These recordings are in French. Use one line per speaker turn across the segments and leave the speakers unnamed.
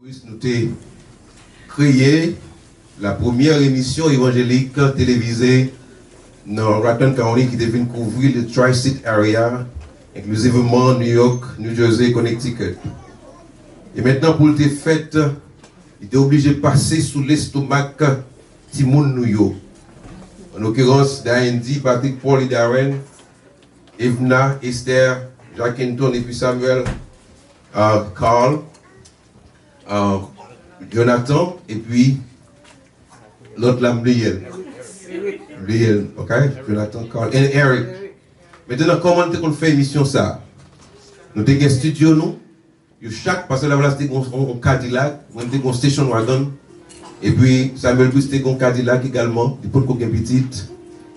puisse nous créer la première émission évangélique télévisée dans Raton County qui devait couvrir le Tri-State Area, inclusivement New York, New Jersey, Connecticut. Et maintenant, pour le fait, il était obligé de passer sous l'estomac Timoun Nouyo. En l'occurrence, Daindi, Patrick, Paul et Darren, Evna, Esther, Jacques Kenton et puis Samuel, Carl, Jonathan et puis l'autre là, Bliel, ok? Jonathan, Carl et Eric. Maintenant, comment on fait émission ça? Nous avons un studio, nous. Chaque, parce que là, c'était un Cadillac, on avait un station wagon. Et puis, Samuel Bus était un Cadillac également, il peut qu'on ait petite.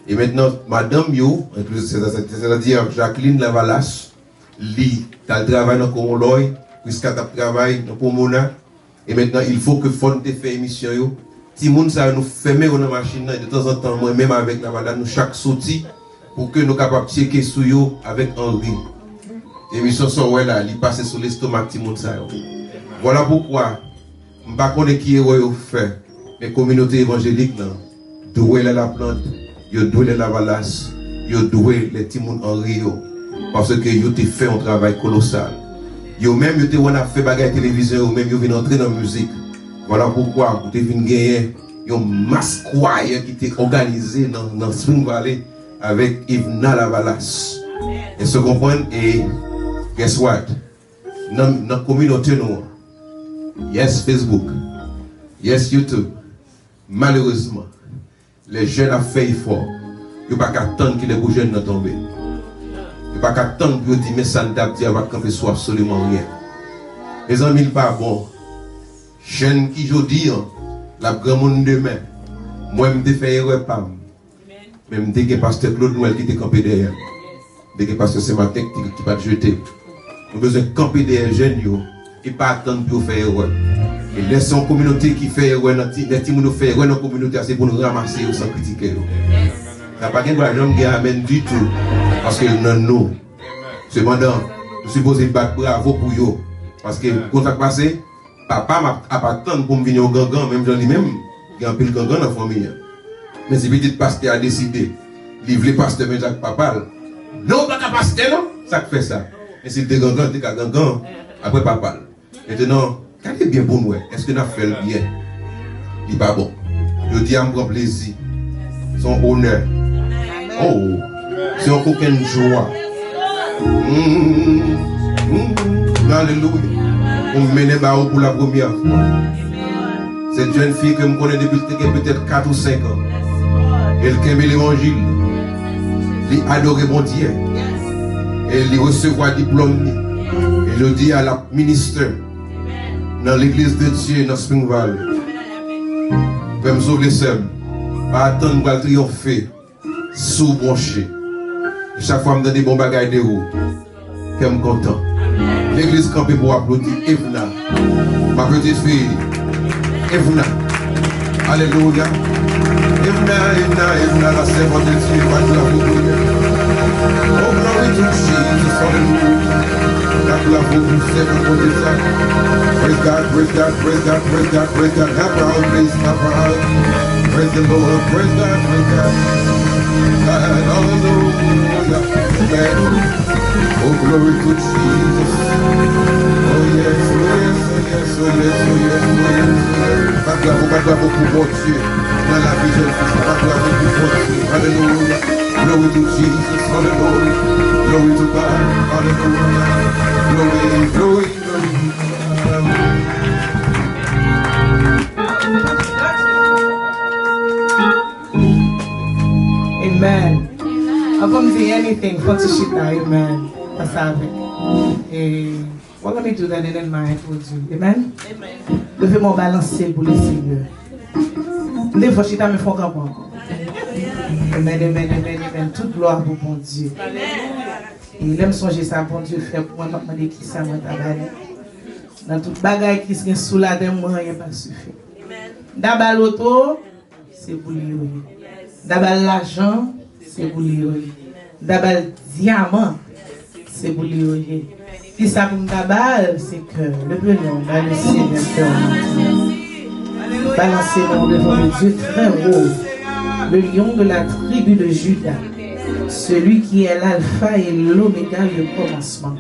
Et maintenant, Madame Yo, c'est-à-dire Jacqueline Lavalas, lui, tu as travaillé dans Comoloy, puisqu'elle a travaillé dans Pomona. Et maintenant, il faut que Fonte fait émission. Yo. Si moun ça nous fermer dans la machine, de temps en temps, moi-même avec Lavalas, nous chaque sortie, pour que nous capables de checker sur yo avec Henri. L'émission sont là, il passe sur l'estomac de moun ça. Voilà pourquoi, je ne sais pas qui est fait, mais communauté évangélique, doué la plante, yo doué la Lavalas, yo doué les Timoun Henri, parce que yo te fait un travail colossal. Yo même yo te fait bagay télévision, yo même yo vient entrer dans la musique. Voilà pourquoi vous devez gagner un mass choir qui était organisé dans Spring Valley avec Evna Lavalas. Et se comprendre et guess what? Dans la communauté nous, yes Facebook, yes YouTube, malheureusement, les jeunes ont fait fort. Ils ne peuvent pas attendre que les beaux jeunes ne tombent. Ils ne peuvent pas attendre que les mais ça ne va pas soit absolument rien. Les amis, pas bon. Jeunes qui aujourd'hui, la grand monde demain, moi je me fais erreur pas. Même dès que pasteur Claude Noël qui était campé derrière. Dès que pasteur ce matin qui va te jeter. Nous avons besoin de camper derrière jeunes et pas attendre pour faire erreur. Et laissons une communauté qui fait erreur, les petits nous fait erreur dans la communauté, c'est pour nous ramasser sans critiquer. Ça n'a pas de problème qui amène du tout. Parce que nous, cependant, nous supposons battre bravo pour eux. Parce que quand ça passe, papa n'a pas attendre pour me venir au gangan, même j'en ai même, il y a un peu de gangan dans la famille. Mais si petit pasteur a décidé, livrer le pasteur mais Jacques Papa, non, pas de pasteur, non, ça fait ça. Mais si tu es gangan, tu es gangan, après papa. Maintenant, regardez bien pour nous, est-ce que nous avons fait le bien? Il n'est pas bon. Je dis à mon plaisir, son honneur. Oh, c'est encore une joie. Alléluia. On mène pour la première fois. Cette jeune fille que je connais depuis peut-être 4 ou 5 ans. Elle aime l'évangile. Elle adore mon Dieu. Elle recevra diplôme. Et je dis à la ministre dans l'église de Dieu dans Spring Valley. Pour me sauver les seuls. Pas attendre pour triompher. Sous branché. Chaque fois, je me donne des bons bagages de haut. Je suis content. L'église campée pour applaudir Evna. Ma petite fille. Evna. Alléluia. Evna, la servante de Dieu. Oh, glory to Jesus. Hallelujah. Praise God, praise God, praise God, praise God, praise God. Help her out, please. Help her out. Praise the Lord. Praise God, praise God. Hallelujah. Amen. Oh, glory to Jesus. Oh, yes, oh, yes, oh, yes, oh, yes, oh, yes, oh, yes. Pas beaucoup pour Dieu. Dans la vie, je ne pas beaucoup pour Dieu. Hallelujah. Glory to Jesus. Hallelujah. Glory to God. Hallelujah. Glory, glory, glory.
Amen. Avant de dire anything, faut que je amen. That's avec. Et we're going to do that in the mind for you. Amen. Amen. Levez-moi balancer pour le Seigneur. Des fois, je me fais encore. Amen, amen, amen, amen. Toute gloire pour mon Dieu. Et l'aime songer ça, bon Dieu, fait pour moi, demander qui ça m'a tabané. Dans toute bagaille qui se sous la dame, moi, il n'y a pas suffi. D'abord, l'auto, c'est pour lui. D'abord, l'argent, c'est pour lui. D'abord, diamant, c'est pour lui. Qui ça pour me c'est que le venons, balancez le cœur. Balancez-nous devant le Dieu très haut, le lion de la tribu de Judas, celui qui est l'alpha et l'oméga, le commencement.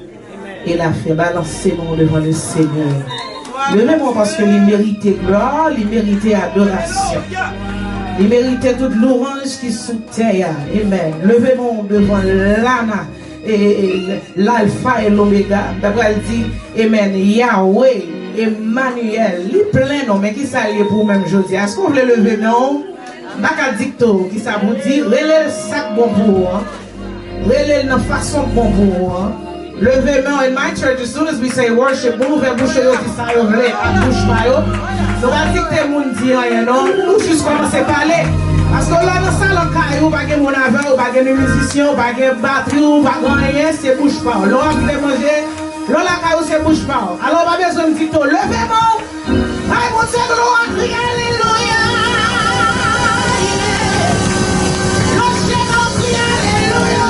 Et la fait balancez-nous devant le Seigneur. Levez-moi parce que il méritait gloire, il méritait adoration. Il méritait toute l'orange qui sous terre. Amen. Levez-moi devant l'âme et l'alpha et l'oméga. D'après elle dit, Amen, Yahweh, Emmanuel, il plein non, mais qui ça lié pour même jeudi. Est-ce qu'on veut lever non? Baka dicto, qui ça vous dit, relève le sac bon pour, relève la façon bon pour. Levez main in my church, as soon as we say worship, move et bouche yo dit ça yo vle, à bouche pa yo. Nous va dicter moun di rien non, nous juste commencer à parler. Parce que là dans salon caillou, pas de mon avec, pas de musicien, pas de batterie, pas rien, c'est bouche pa. L'on a voulu manger, l'on la caillou c'est bouche pa. Alors pas besoin de dicto, levez main. Aïe mon Dieu, l'on a crié alléluia. L'on chante crié alléluia.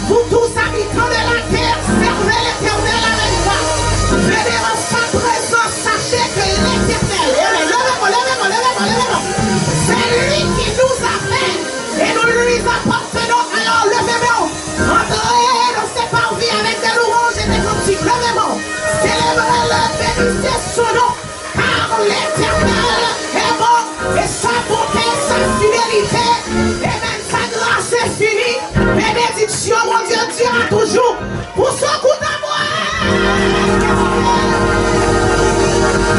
Vous tous habitants de la terre, servez l'Éternel avec moi. Venez en sa présence, sachez que l'Éternel, levez-moi, c'est lui qui nous appelle et nous lui appartenons. Alors levez-moi, entrez dans ses parvis avec des louanges et des cantiques. Levez-moi, célébrez-le, bénissez son nom, car l'Éternel est bon et sa bonté, sa fidélité, et même sa grâce est finie. Bénédiction, mon Dieu, dira toujours pour son coup d'amour.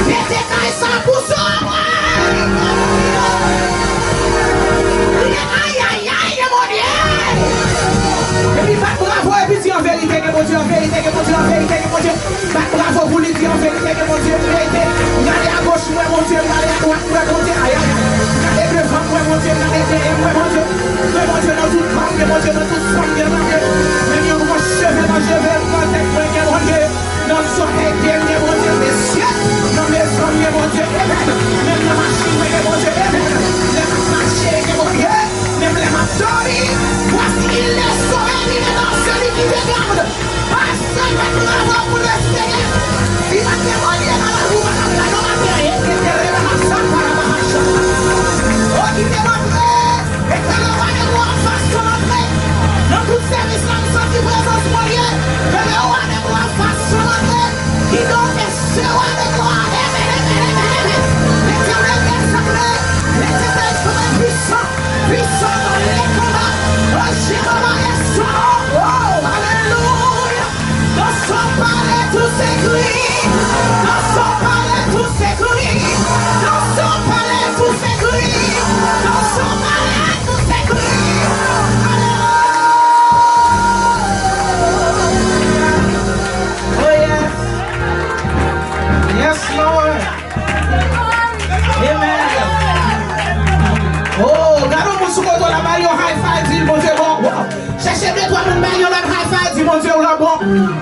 Mettez ça pour son amour. Aïe, aïe, aïe, mon Dieu. Et puis, pas bravo, et puis dis en vérité que mon Dieu, en vérité que mon Dieu, en vérité que mon Dieu. Pas bravo, vous lui dites en vérité que mon Dieu, en vérité. Regardez à gauche, moi, mon Dieu, regardez à droite, moi, mon Dieu. Aïe, aïe, aïe. Regardez devant, moi, mon Dieu, regardez derrière, moi, mon Dieu. Mon Dieu, dans toute forme, mon Dieu, dans toute forme, mon Dieu. Mais nous, mon cheveu, mon Dieu, mon Dieu. Dans le soleil, mon Dieu, mes cieux. Dans mes hommes, mon Dieu, même la machine, mon Dieu, même la machine, mon Dieu, même la machine. Voici, il est sauvé, il est dans celui qui te garde. Parce que nous avons pour le Seigneur. Il va témoigner dans la roue, madame, la nomaterie, qui te révèle à sa part, à ma chance. Oh, qui te montre, et que le roi de roi fasse son entrée. Dans tout service, là, nous sommes du présence, mon Dieu. Que le roi de roi fasse son entrée. Qui donc est ce roi de gloire. L'Éternel est sacré. L'Éternel est puissant. Puissant dans les combats. Oh, Jéhovah est son nom. Oh, alléluia. Dans son palais, tout s'écrit. Dans son palais, tout s'écrit. Dans son palais, tout s'écrit. Dans son palais, tout s'écrit. Oh, yes. Yes, Lord. Amen. Oh, gardons mon secours dans la baille, high five, dit mon Dieu, bon. Cherchez bien toi, mon baille, la high five, dit mon Dieu, bon.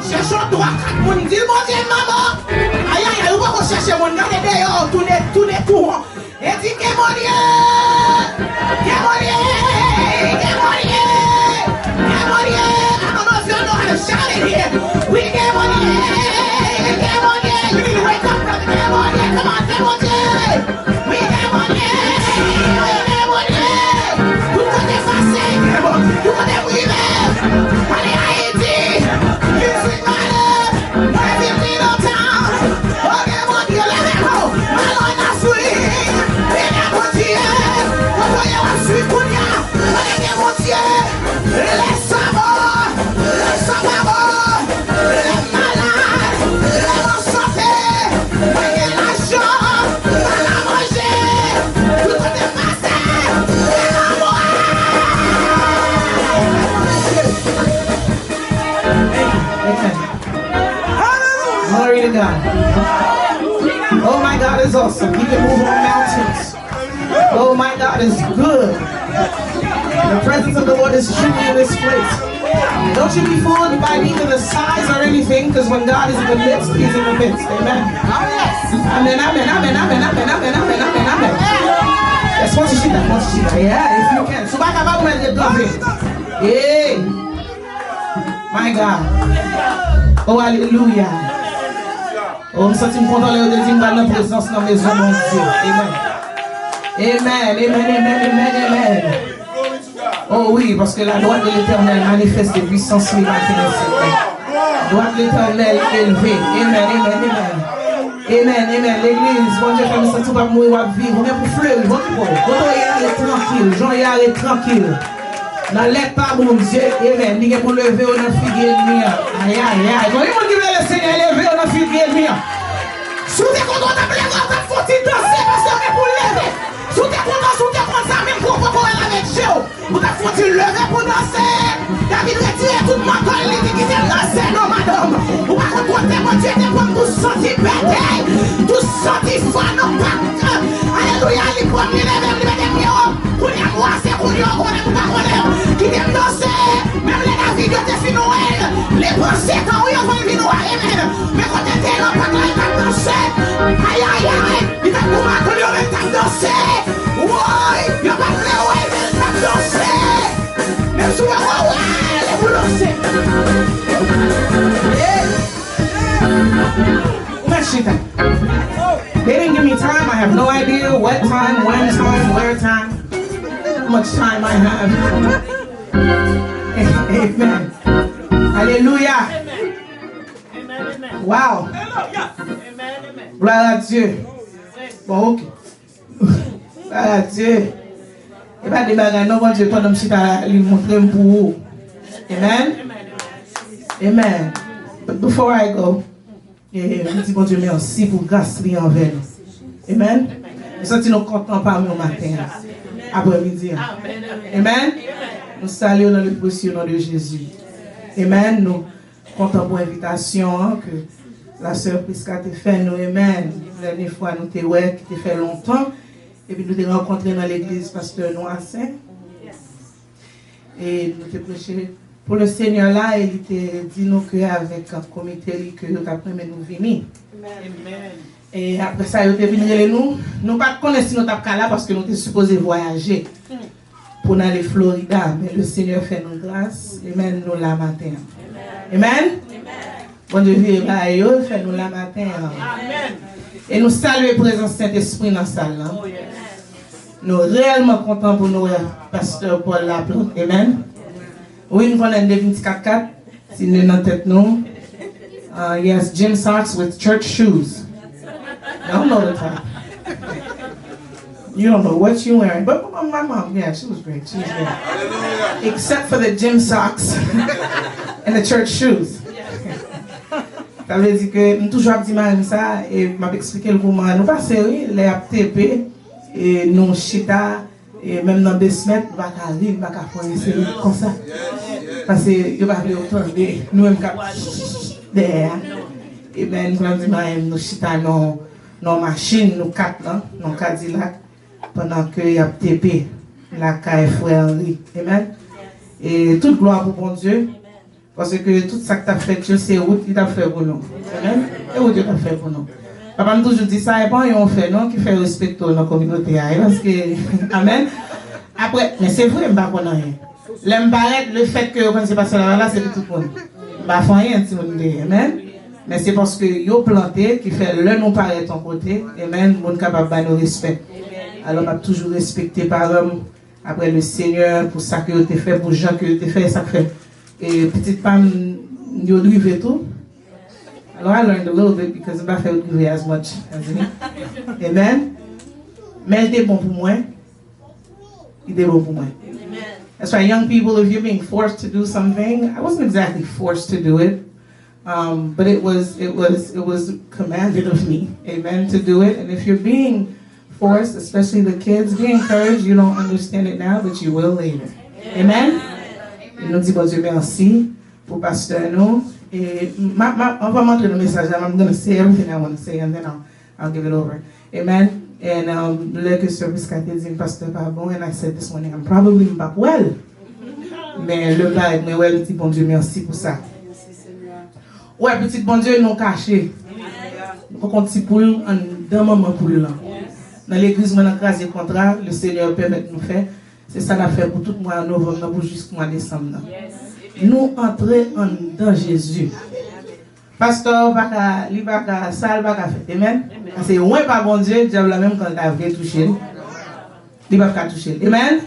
Cherchons 3, 4, mon dit mon Dieu, maman. Aïe, aïe, aïe, on va chercher mon gars, dehors, tournez tout. Et dit que mon Dieu, que mon Dieu, que mon Dieu, que mon Dieu. I don't know if you know how to shout it here. We get mon Dieu, que mon Dieu. You need to wake up, brother, que mon Dieu, come on, que mon Dieu. We get mon Dieu. Tout le monde est privé. Allez Haïti. Music matter. Everything on town. Oh, mon Dieu, levez-vous. Allons en Afrique. Et mon Dieu. Envoyez la suite pour nous. Amen. Glory to God. Oh, my God is awesome. He can move on mountains. Oh, my God is good. The presence of the Lord is truly in this place. Don't you be fooled by either the size or anything, because when God is in the midst, He's in the midst. Amen. Amen, amen, amen, amen, amen, amen, amen, amen, amen. Yes, want to see that, want to see that. Yeah, if you can. So back about when you love it. Yeah. My God. Oh, hallelujah. Oh, je me sens content de dire dans notre présence dans mes hommes, mon Dieu. Amen. Amen, amen, amen, amen, amen. Oh oui, parce que la droite de l'Éternel manifeste des puissances les matins. La droite de l'Éternel élevée. Amen, amen, amen. Amen, amen. L'église, bon Dieu, fait me sentir pas mourir ou vivre. On est pour fleurir, bon Dieu. Bon Dieu, tranquille. Jean est tranquille. N'enlève pas, mon Dieu. Amen. Nous pour lever au nom figuier ennemi. Aïe, aïe, aïe. Quand il dit que le Seigneur est levé au nom figuier ennemi. Si vous êtes content d'appeler, vous faut-il danser parce que c'est pour lever. Si vous êtes content, ça même pour pouvoir aller avec Dieu. Vous faut-il lever pour danser. David retire tout le monde qui dit danser, non, madame. Vous ne pouvez pas compter, mon Dieu, de prendre tout senti bête, tout senti foi, non, pas. Alléluia, les premiers lever, les mieux. Pour les mois, c'est pour les qui aiment danser. Même les David, ils ont fait Noël. Les pensées, quand ils ont fait Noël, amen. Mais quand ils étaient là, pas ils ont dansé. Aïe, aïe, aïe. Ils ont couru, quand ils ont dansé. Ouais, ils ont pas fait, ouais, ils ont dansé. Même si vous ouais, vous dansez. Merci. They didn't give me time. I have no idea what time, when time, where time, how much time I have. Amen. Hallelujah. Wow. Gloire à Dieu. Bon, ok. Gloire à Dieu. Et pas des bagages, non, bon Dieu, pendant que je suis lui montrer pour vous. Amen. Amen. But before I go, je dis bon Dieu merci pour grâce qui envers nous. Amen. Nous sentons contents parmi nous matin, après-midi. Amen. Nous saluons dans le précieux nom de Jésus. Amen. Nous comptons pour l'invitation que la sœur Prisca t'a fait nous. Amen. La dernière fois nous t'ai ouais qui t'a fait longtemps et puis nous t'ai rencontré dans l'église pasteur Noissin et nous t'ai prêché. Pour le Seigneur là, il était dit nous qu'avec un comité que nous avons nous venir. Et après ça, il était venu nous. Nous pas connaissons si nous avons là parce que nous étions supposés voyager pour aller en Florida. Mais le Seigneur fait nous grâce et mène nous là matin. Amen. Bon Dieu, fait nous là matin. Et nous saluons la présence Saint-Esprit dans la salle. Nous sommes réellement contents pour nous, pasteur Paul Laplante. Amen. Oui, nous connaissons des 24-4, c'est dans tête nous. Yes, gym socks with church shoes. I don't know the type. You don't know what you're wearing. But my mom, yeah, she was great. She was great. Except for the gym socks and the church shoes. Ça veut dire que nous toujours dit ça et m'a expliqué le comment nous passer oui les ATP et nous chita et même dans des semaines va arriver va faire comme ça parce que il va aller autant nous même derrière et ben nous dit nous chita nos machines nous quatre là nos Cadillac pendant que y a TP la caille frère Henri. Amen. Et toute gloire pour bon Dieu. Parce que tout ça que tu as fait, Dieu, c'est où il t'a fait pour nous. Amen. Et où Dieu t'a fait pour nous. Papa m'a toujours dit ça, et pas on fait, non, qui fait respecter dans la communauté. Parce que, Amen. Après, mais c'est vrai, je ne sais pas rien. Le fait que vous ne pas cela là, c'est pour tout le monde. Je ne sais pas rien, si vous me Amen. Mais c'est parce que vous planté qui fait le non paraît ton côté. Amen. Vous êtes capable de nous respecter. Alors, on a toujours respecté par l'homme. Après le Seigneur, pour ça que vous avez fait, pour les gens que vous avez fait, ça fait. Et petite femme, you drive tout. Alors, I learned a little bit because I'm not drive as much as me. Amen. Mais il était bon pour moi. Il était bon pour moi. That's why young people, if you're being forced to do something, I wasn't exactly forced to do it, but it was commanded of me, amen, to do it. And if you're being forced, especially the kids, be encouraged. You don't understand it now, but you will later. Amen. Et nous disons bon Dieu merci pour pasteur nous Et on va montrer le message. I'm going to say everything I want to say and then I'll give it over. Amen. And le service qu'a dit pasteur pas bon, and I said this morning I'm probably not well. Mais le père mais ouais, petit bon Dieu, merci pour ça. Ouais, petit bon Dieu, nous caché. Faut qu'on petit poule en dans maman poule là. Dans l'église on a crasé contrat, le Seigneur permet de nous faire. C'est ça l'a fait pour tout le mois de novembre pour jusqu'au mois de décembre. Nous entrer en dans Jésus. Pasteur baka li baka sal baka fait. Amen. Parce que ouais pas bon Dieu, diable la même quand il a voulu toucher. Il va pas toucher. Amen.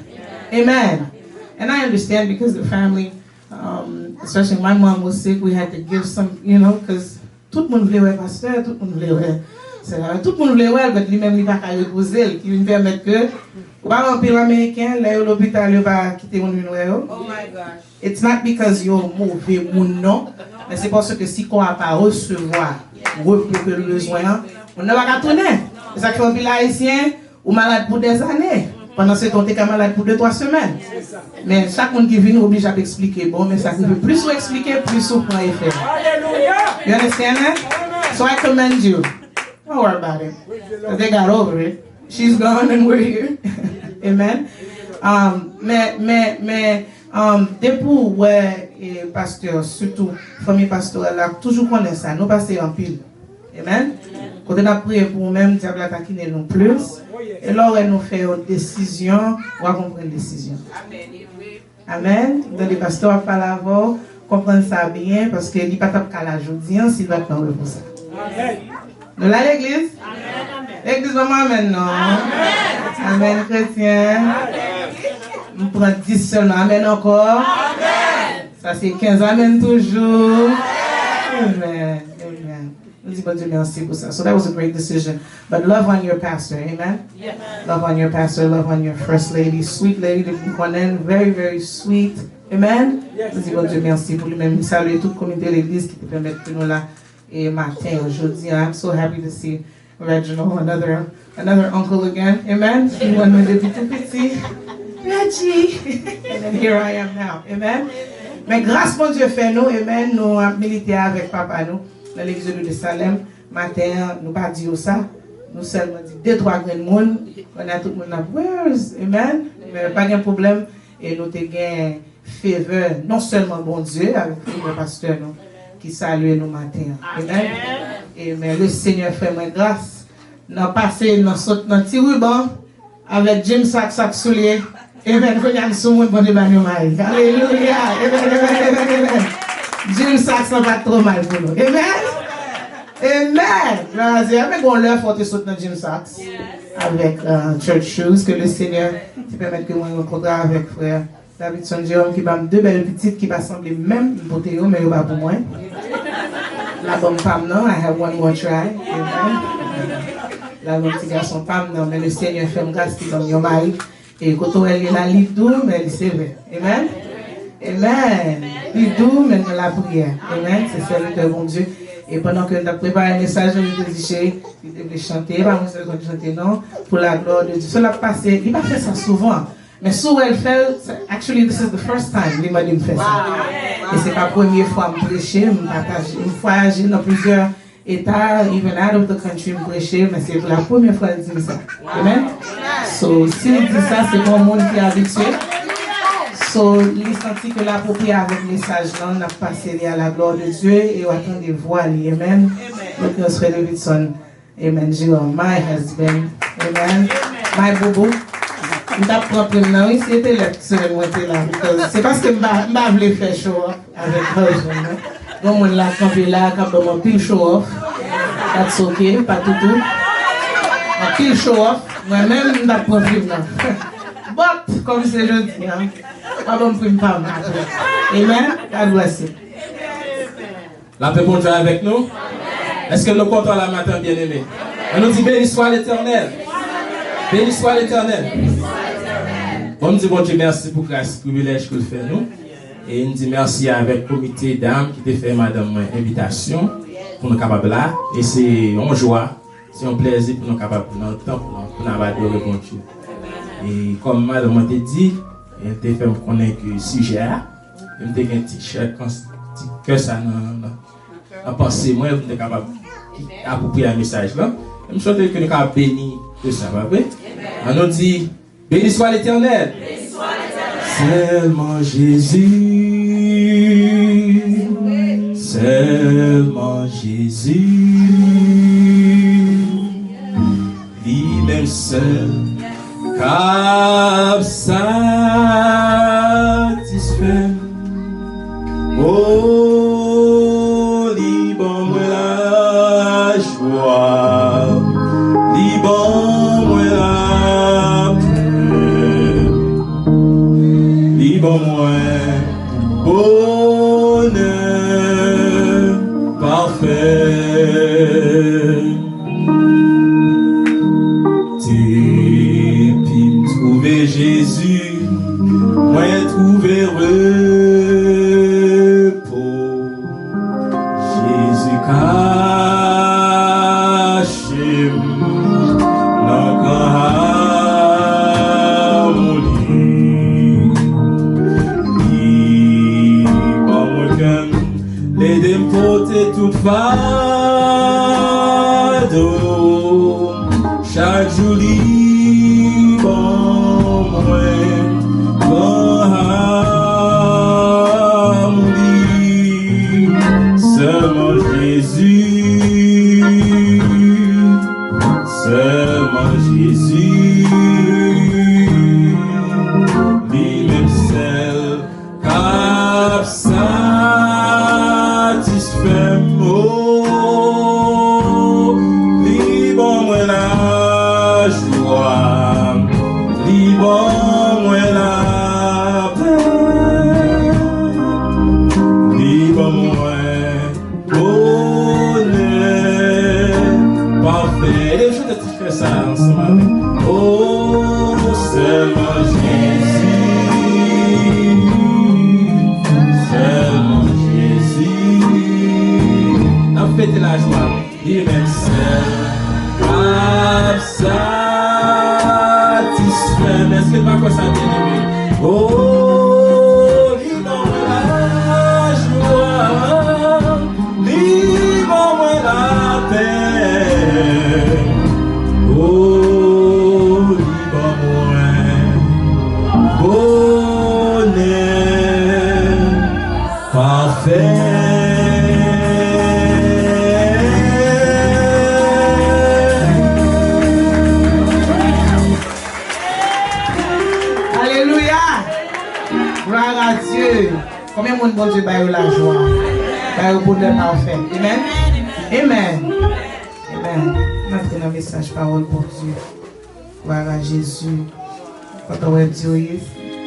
Amen. And I understand because the family especially my mom was sick, we had to give some, because tout le monde voulait ouais pasteur, tout le monde voulait ouais. Tout le monde voulait ouais, mais lui-même il va pas reposer, qui lui permet que pas un pays américain, là à l'hôpital il va quitter mon numéro. Oh my gosh. It's not because you're mauvais ou non, mais c'est parce que si on n'a pas recevoir, que le besoin, on ne va pas tourner. C'est ça que fait un haïtien ou malade pour des années. Pendant ce temps, tu es malade pour 2-3 semaines. Mais chaque monde qui vient nous oblige à expliquer. Bon, mais ça veut plus vous expliquer, plus vous prend effet. You understand that? So I commend you. Don't worry about it. Because they got over it. She's gone and we're here. Amen. Mais depuis ouais, pasteur, surtout famille pastorale, là, toujours connaît ça. Nous passons en pile. Amen. Quand on a prié pour nous-mêmes, diable a taquiné nous plus. Et là, elle nous fait une décision, on va comprendre une décision. Amen. Donc, les pasteurs parlent avant, comprendre ça bien, parce qu'il n'y a pas de cas aujourd'hui, s'il va pas pour ça. Nous là, l'église? L'église, maman, amen, non? Amen, chrétien. On prend 10 seulement, amen encore. Ça, c'est 15, amen toujours. Amen. So that was a great decision. But love on your pastor, amen? Yes. Love on your pastor, love on your first lady, sweet lady, very, very sweet. Amen? Yes. Merci pour lui-même. Salut toute communauté de l'église qui te permet de nous là et matin aujourd'hui. I'm so happy to see Reginald, another uncle again. Amen? He went with the tout petit. Reggie. And then here I am now. Amen? Mais grâce mon Dieu fait nous, amen, nous avons milité avec papa nous. Dans l'église de Salem, matin, nous pas dit ça, nous seulement dit 2-3 grands monde, on a tout le monde à amen, mais pas de problème, et nous avons gagné faveur, non seulement bon Dieu, avec le pasteur nous, qui salue nous matin, amen, et mais le Seigneur fait moi grâce, nous avons passé dans un petit ruban, avec Jim Sac soulier, amen, qu'on y a sous mon bon Dieu, alléluia, amen. Jim Sax n'a pas trop mal pour nous. Amen. Amen. Avec on leur faut te sauter dans Jim Sax avec Church Shoes que le Seigneur te permette que moi rencontre avec frère David Sondium qui m'a deux belles petites qui va sembler même beauté mais pas pour moi. La bonne femme non, I have one more try. Amen. La bonne petit garçon femme non, mais le Seigneur fait grâce qui donne mon mari et quand elle est là livre doux mais elle c'est vrai. Amen. Amen. Il doux, mais dans la prière. Amen. C'est serviteur bon Dieu. Et pendant que nous avons préparé un message, nous avons dit, il devait chanter, pas moi, je chanter, non, pour la gloire de Dieu. Cela passé, il n'a pas fait ça souvent. Mais souvent, elle fait, actually, this is the first time, il m'a dit, fait ça. Et c'est pas la première fois que je prêcher, je partage. Une fois, j'ai dans plusieurs États, even out of the country, je prêcher, mais c'est la première fois qu'il dit ça. Amen. So, s'il dit ça, c'est pour le monde qui est habitué. So, il sentit que l'approprié avec le message, on a passé à la gloire de Dieu et on attend des voix. Amen. Donc, nous sommes Davidson. Amen. Jérôme, my husband. Amen. My bobo. Je t'apprends pour nous ici, c'était là, c'est parce que je ne voulais faire show off avec husband. Donc, on l'a campé là, quand on pile show off. That's okay, pas tout. On pile show off. Moi-même, je t'apprends pour nous. But, comme c'est jeudi, pardon pour une femme. Amen. God bless you.
La paix pour Dieu avec nous. Est-ce que nous comptons la matin, bien-aimé? On nous dit béni soit l'Éternel. Béni soit l'Éternel. On nous dit bon Dieu merci pour grâce, privilège que vous faites nous. Et on dit merci avec le comité d'âme qui t'a fait madame invitation pour nous capables là. Et c'est une joie, c'est un plaisir pour nous capables pour notre temps pour nous adorer bon Dieu. Et comme madame t'a dit, elle t'a fait me connaître que sujet, elle t'a un t-shirt que ça dans pensée moi vous êtes capable d'approprier un message là. Je souhaite que nous soyons bénis de ça, pas vrai? On nous dit béni soit l'Éternel. Seulement Jésus, seulement Jésus, lui-même seul, cap satisfait. Oh, libre moi la joie, libre moi la paix, libre moi bonheur parfait. Depuis me trouver Jésus, moi trouver repos. Jésus caché dans harmonie. Libre mon cœur, l'aide me porter toute fardeau. Chaque jour libre moi dans harmonie. Seulement Jésus, seulement Jésus, lui-même seul, cap satisfait. Oh, libre moi la joie, libre moi la paix, libre moi bonheur parfait. Et je te fais ça ensemble. Oh, seulement Jésus, seulement Jésus. On fête la joie, lui-même seul, cap satisfait. Mais est-ce que pas quoi ça bien aimé? Oh, libre moi la joie, libre moi la paix. Oh, libre moi bonheur parfait.
Alléluia. Gloire à Dieu. Combien de monde bon Dieu baille la joie? Baille le bonheur parfait. Amen. Amen. Amen. Maintenant, un message parole pour Dieu. Gloire à Jésus. Quand on va Dieu,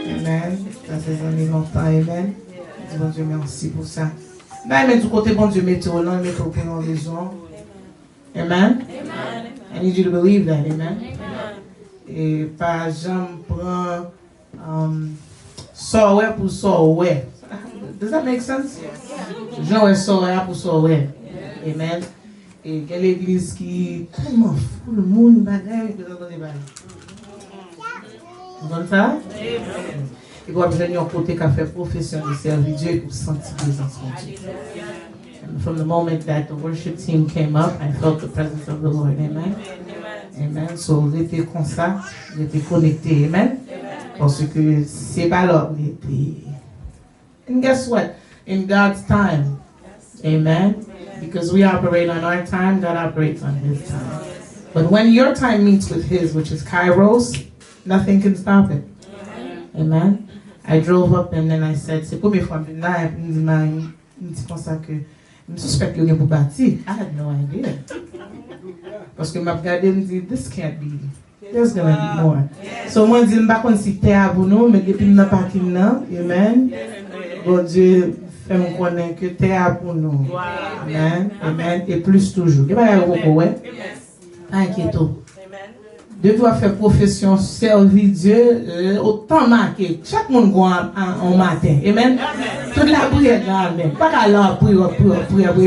amen. Ça fait longtemps, amen. Bon Dieu, merci pour ça. Mais du côté, bon Dieu, mettez au nom, mettez au point en raison. Amen. I need you to believe that, amen. Et pas jamais prendre ça ouais pour ça ouais. Does that make sense? Jean ouais ça ouais pour ça ouais. Amen. Et quelle église qui tellement fou le monde bagaille que vous entendez pas. Vous entendez ça? Et puis j'ai un côté qui a fait profession de servir Dieu pour sentir la présence de Dieu. And from the moment that the worship team came up, I felt the presence of the Lord. Amen. Amen. So, j'étais comme ça, j'étais connecté. Amen. Parce que c'est pas l'autre. And guess what? In God's time. Amen. Because we operate on our time, God operates on His time. But when your time meets with His, which is Kairos, nothing can stop it. Amen. I drove up and then I said, c'est la première fois que je suis comme ça que je suspecte qu'il y a pour bâtir. I had no idea. Parce que je regardé et me dit, this can't be. There's going to be more. So moi, je dis, je ne sais pas si c'est pour nous, mais depuis que je n'ai pas quitté, amen. Bon Dieu, fait-moi connaître que c'est pour nous. Amen. Amen. Et plus toujours. Il n'y a pas de beaucoup, ouais. Inquiétons. Dieu doit faire profession, servir Dieu, autant marqué. Chaque monde va en matin. Amen. Toute la prière, amen. Pas qu'à l'heure, prière,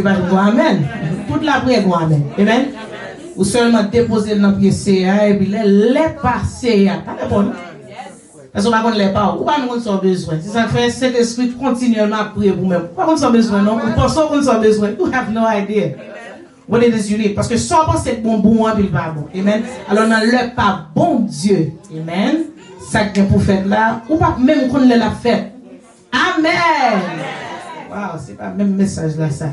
pas amen. Toute la prière, amen. Amen. Ou seulement déposer dans le pied, et puis les passer, pas de bon. Parce qu'on va connaître les paroles. Ou pas nous avons besoin. C'est ça que fait cet esprit continuellement à prier pour vous-même. Pas qu'on a besoin, non? Vous pensez qu'on a besoin. You have no idea what it is you need. Parce que soit c'est bon, puis pas bon. Amen. Alors, dans le pas bon Dieu. Amen. Ça que pour faire là, ou pas même qu'on l'a fait. Amen. Wow, c'est pas le même message là, ça.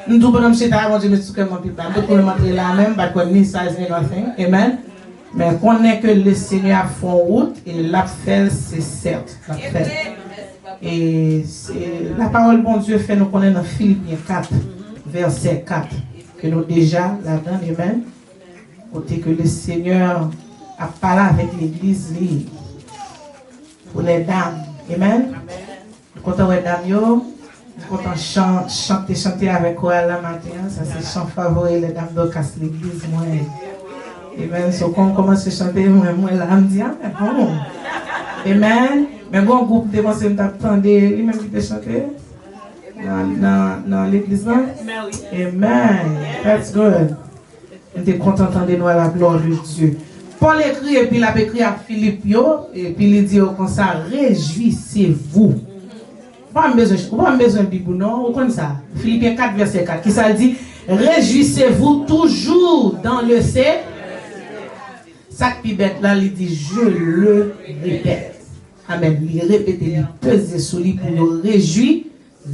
Nous devons nous chez ta, mon Dieu, mais tout comme mon papa. Nous pouvons montrer là même, but qu'on ni size ni nothing. Amen. Mais qu'on est que le Seigneur font route et l'a fait, c'est certes. L'a fait. Et la parole bon Dieu fait nous connaître dans Philippiens 4, verset 4. Que nous déjà là-dedans, amen. Côté que le Seigneur a parlé avec l'église pour les dames. Amen. Nous comptons les dames, nous comptons chanter avec quoi la matin. Ça c'est chant favori, les dames de casse l'église, moi. Amen. So, quand on commence à chanter, moi, là, me dit, ah, bon. Amen. Mais bon, groupe de pensées, nous t'attendons, lui-même qui te chanter dans l'église, là. Amen. That's good. On est content d'entendre nous à la gloire de Dieu. Paul écrit, et puis il a écrit à Philippe, et puis il dit comme ça, réjouissez-vous. Pas besoin de Bible, non? Vous connaissez ça? Philippiens 4, verset 4, qui ça dit, réjouissez-vous toujours dans le Seigneur. Ça qui bête là, il dit, je le répète. Amen. Il répète, il pèse sur lui pour nous réjouir,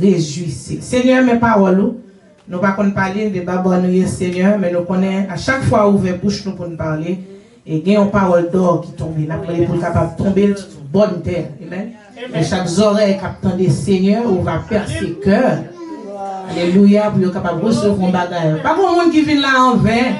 réjouissez. Seigneur, mes paroles, nous ne pouvons pas parler de babouanouiller Seigneur, mais nous connaissons à chaque fois ouvert bouche nous pour nous parler, et il y a une parole d'or qui tombe. Nous avons pour capable de tomber sur bonne terre. Amen. Et chaque oreille qui attend Seigneur, on va percer cœur. Alléluia, pour être capable de recevoir un bagage. Pas comme monde qui vient là en vain.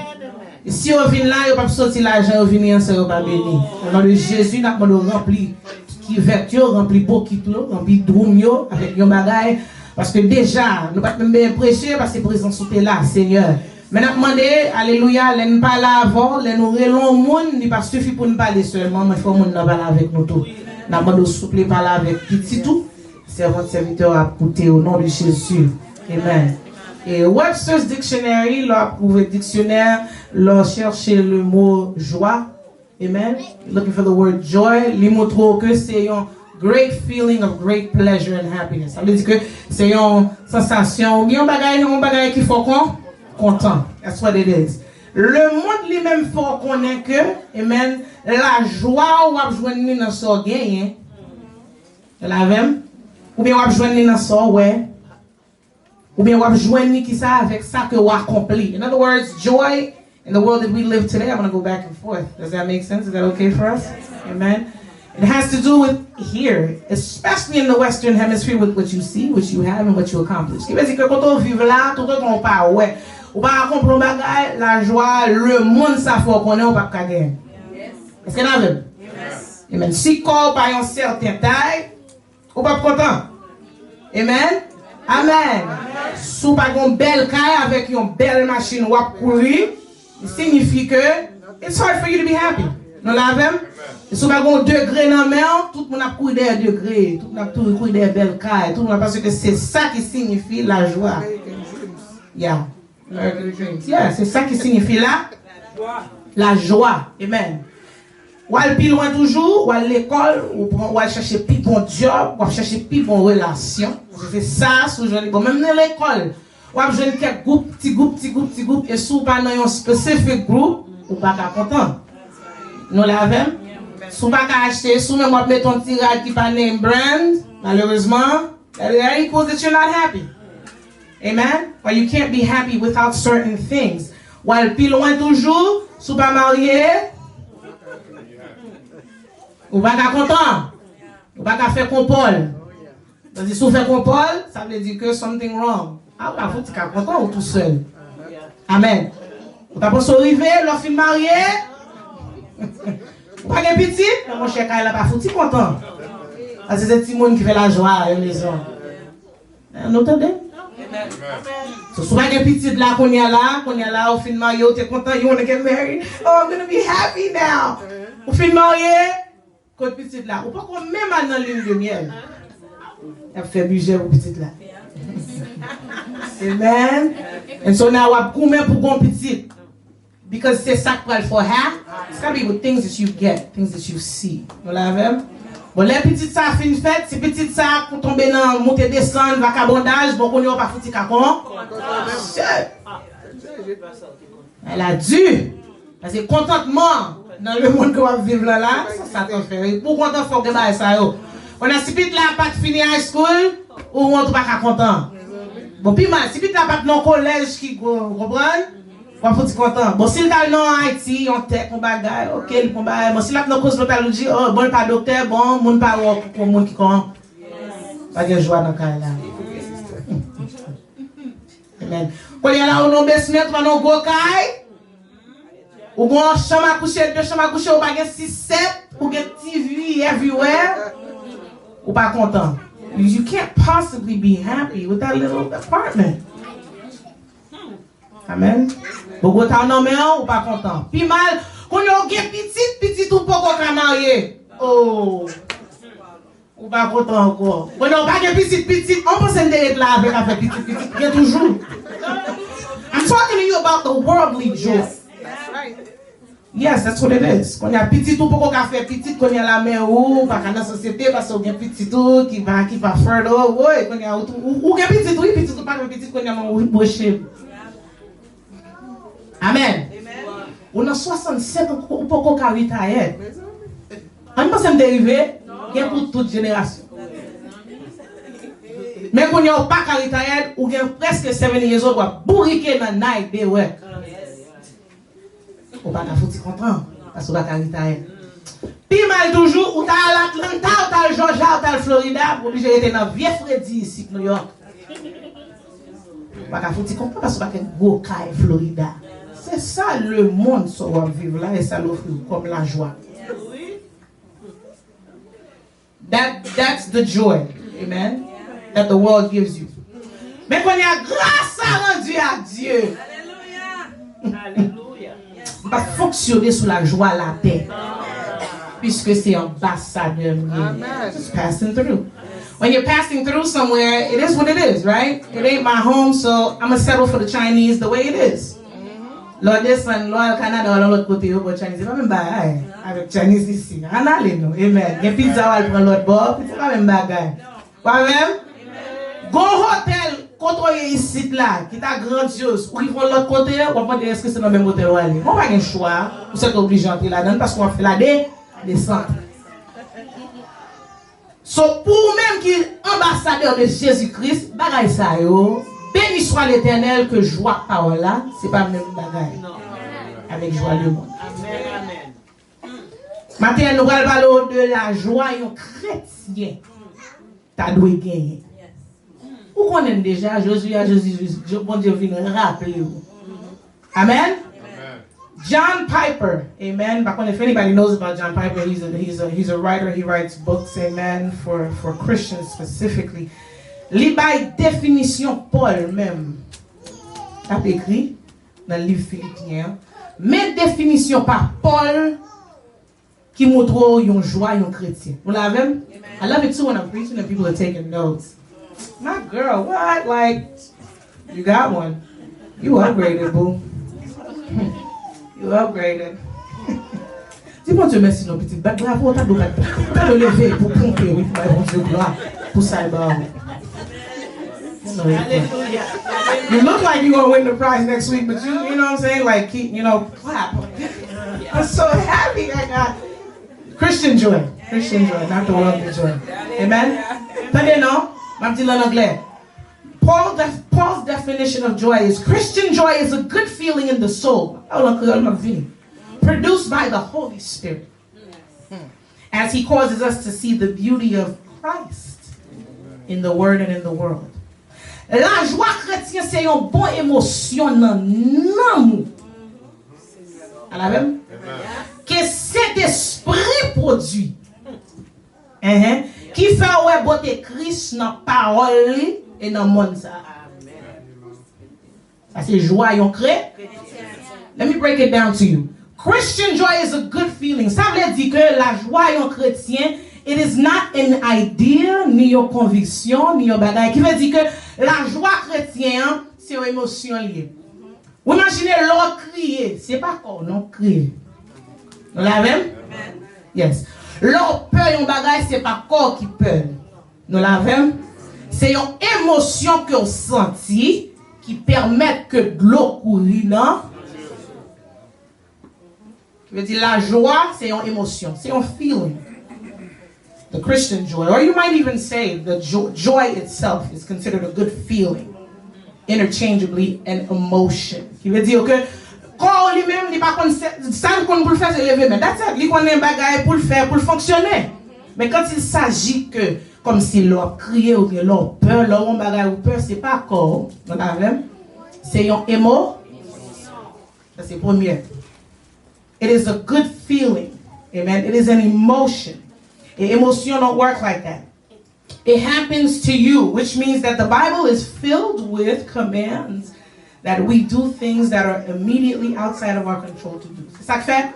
Si on vient là, on ne peut pas sortir l'argent, on vient ensemble, on ne peut pas bénir. Au nom de Jésus, nous avons rempli qui vertueux, rempli beaucoup, rempli droum avec un bagage. Parce que déjà, nous ne pouvons pas même prêcher parce que présence sont là, Seigneur. Mais nous demandons, alléluia, nous ne pas là avant, nous relons au monde, il ne pas suffit pour nous parler seulement, mais il faut que nous parler avec nous tous. Nous demandons souple parler avec petit tout. Servant serviteur à écouter au nom de Jésus. Amen. Et Webster's Dictionary, là, pour le dictionnaire, là, chercher le mot joie. Amen. Looking for the word joy. Il montre que c'est un great feeling of great pleasure and happiness. Ça veut dire que c'est une sensation, bien un bagage qui faut content. That's what it is. Le monde lui-même faut qu'on ait que, amen, la joie ou à joindre dans son gain, la même, ou bien on joindre dans son ouais. Ou bien on joindre qui ça avec ça que on accompli. In other words, joy in the world that we live today. I'm going to go back and forth. Does that make sense? Is that okay for us? Amen. It has to do with here, especially in the Western Hemisphere, with what you see, what you have, and what you accomplish. Qui veut dire que quand on vit là, tout le temps on parle, ouais. On va comprendre la joie, le monde, ça faut qu'on ait, on va pas gagner. Est-ce qu'il y en a même? Amen. Si corps par une certaine taille, on va pas content. Amen. Amen. Si on pas une belle caille avec une belle machine ou à courir, il signifie que it's hard for you to be happy. Nous l'avons. Si on pas un degré dans la main, tout le monde a couru des degrés, tout le monde a couru des belles cailles, tout le monde parce que c'est ça qui signifie la joie. Yeah. Yeah, c'est ça qui signifie la joie. Amen. Ou aller plus loin toujours, ou à l'école, ou aller chercher plus bon job, ou aller chercher plus bonne relation. C'est ça, bon, même dans l'école. Ou aller jouer quelques groupes, petit groupe, et si vous pas dans un spécifique groupe, ou pas content. Nous l'avons. Si vous pas acheter, si vous même mettre un tirage qui pas name brand, malheureusement, that equals that you're not happy. Amen? Or you can't be happy without certain things. While plus loin toujours, si vous pas marié, ou pas content, ou pas faire compol. Donc si vous faites compol, ça veut dire que something wrong. Ah, vous faut être content ou tout seul. Amen. Vous pas pour arriver, l'offre fin marié. Vous pas petit, mon cher Kyle là pas foutu content. Parce que c'est petit monde qui fait la joie à la maison. Nous entendez? So, si vous avez un petit là, qu'on y a là, au fin de marié, vous êtes content, you want to get married. Oh, I'm going to be happy now. Au fin de marié, quand petit là, ou pas qu'on même dans l'une de miel. Elle fait budget pour petit là. Amen. And so now, I'm combien pour qu'on petit? Because c'est ça qu'il faut have. It's got to be with things that you get, things that you see. Vous l'avez? Bon, les petites ça fin fête, si petites ça pour tomber dans monter descendre, vagabondage, bon qu'on y a pas foutu comment? Elle a dû. Parce que contentement dans le monde que va vivre là, ça t'en fait. Pour content faut que ça yo. On a si vite là pas fini high school ou on pas content. Bon puis mal, si vite là pas dans collège qui comprendre, on faut être content. Bon si là dans Haïti, on tête on bagaille, OK, il prend bagaille. Bon si là dans cosmétologie, oh bon pas docteur, bon monde pas pour monde qui comprend. Pas de joie dans cas là. Amen. Quand il y a là on basement, on a go caille. Ou bon chambre à coucher, deux chambres à coucher, ou pas 6-7, ou get TV everywhere. Ou pas content. You can't possibly be happy with that little apartment. Amen. Beaucoup de temps ou pas content. Puis mal, quand on a petit ou pas qu'on marié. Oh. Ou pas content encore. Quand on a pas petit, on pense être là avec petit, il y a toujours. I'm talking to you about the worldly joy. Yes, that's what it is. Quand il y a petit tout pour qu'on fait petit, quand il y a la main ou pas dans la société parce qu'il y a petit tout qui va faire là, ouais, quand il y a ou il y a petit tout pas petit quand il y a mon boucher. Amen. On a 67 ou pour qu'on retire. On pense me dériver, il y a pour toute génération. Mais quand il y a pas retire ou il y a presque 7 years old pour bourriquer dans night day work. Ou pas foutu content parce que pas retire. Puis mal toujours ou t'as l'Atlanta ou t'as le Georgia ou t'as le Florida pour obligé d'être dans vieux Freddy ici New York. Pas foutu content parce que pas gros caille Florida. C'est ça le monde ça va vivre là et ça l'offre comme la joie. That's the joy, amen, that the world gives you. Mais quand il y a grâce à rendu à Dieu. Alléluia. On va fonctionner sous la joie, la paix. Puisque c'est ambassadeur. Just passing through. When you're passing through somewhere, it is what it is, right? It ain't my home, so I'm going to settle for the Chinese the way it is. Lord, this one, Lord, Canada, on l'autre côté, au Chinese. Pas même bagaille avec Chinese ici. On allait, non? Amen. Il y a pizza, on prend l'autre bord. C'est pas même bagaille. Pas même? Go hotel, contrôlé ici, là, qui est grandiose. Ou ils vont l'autre côté, on va dire est-ce que c'est dans le même hôtel où aller. On va pas un choix. Vous êtes obligé d'entrer là-dedans parce qu'on fait la descente. So, pour même qui est ambassadeur de Jésus-Christ, bagaille ça, yo. Béni soit l'Éternel que joie parole là, c'est pas même bagaille. Avec joie le monde. Amen. Maintenant, nous allons parler de la joie et chrétien. T'as dû gagner. Vous connaissez déjà, Jésus, bon Dieu vient rappeler. Amen. John Piper, amen. Back if anybody knows about John Piper, he's a writer. He writes books, amen, for Christians specifically. Li bay définition Paul même a écrit dans le livre Philippiens, mais définition par Paul qui montre une joie un chrétien. Vous l'avez? I love it too when I'm preaching and people are taking notes. My girl, what? Like, you got one. You upgraded, boo. You upgraded. Dis-moi Dieu merci, nos petits. Bravo, t'as le lever pour pomper, oui, pour Dieu gloire, pour ça, Hallelujah. You look like you're gonna win the prize next week, but you know what I'm saying? Like, keep, clap. I'm so happy I got Christian joy, not the worldly joy. Amen. Tenez non, ma petite en anglais. Paul's definition of joy is Christian joy is a good feeling in the soul, produced by the Holy Spirit, as He causes us to see the beauty of Christ in the Word and in the world. La joie chrétienne, c'est une bonne émotion dans l'amour. À la même? Que cet esprit produit. Qui fait ouais beauté Christ dans la parole et dans le monde. Ça, c'est joie et chrétien. Let me break it down to you. Christian joy is a good feeling. Ça veut dire que la joie et chrétien, it is not an idea, ni une conviction, ni un bagage. Qui veut dire que la joie chrétienne, c'est une émotion liée. Vous imaginez l'autre crier, c'est pas quoi, non crier. Vous l'avez? Yes. Leur peur yon bagay, c'est pas corps qui peur. Nous l'avons. C'est une émotion que vous senti qui permet que de l'eau coule là. Je veux dire, la joie, c'est une émotion, c'est un feeling. The Christian joy, or you might even say the joy itself is considered a good feeling, interchangeably an emotion. Qui veut dire que quand lui-même, il pas ça qu'on peut le faire, c'est lever, mais that's it, il connaît un bagage pour le faire, pour le fonctionner. Mais quand il s'agit que, comme si l'on crié ou bien l'on peur, l'on bagage ou peur, c'est pas corps, c'est une émotion. Ça c'est premier. It is a good feeling. Amen. It is an emotion. An emotion don't work like that. It happens to you, which means that the Bible is filled with commands that we do things that are immediately outside of our control to do. C'est ça que fait?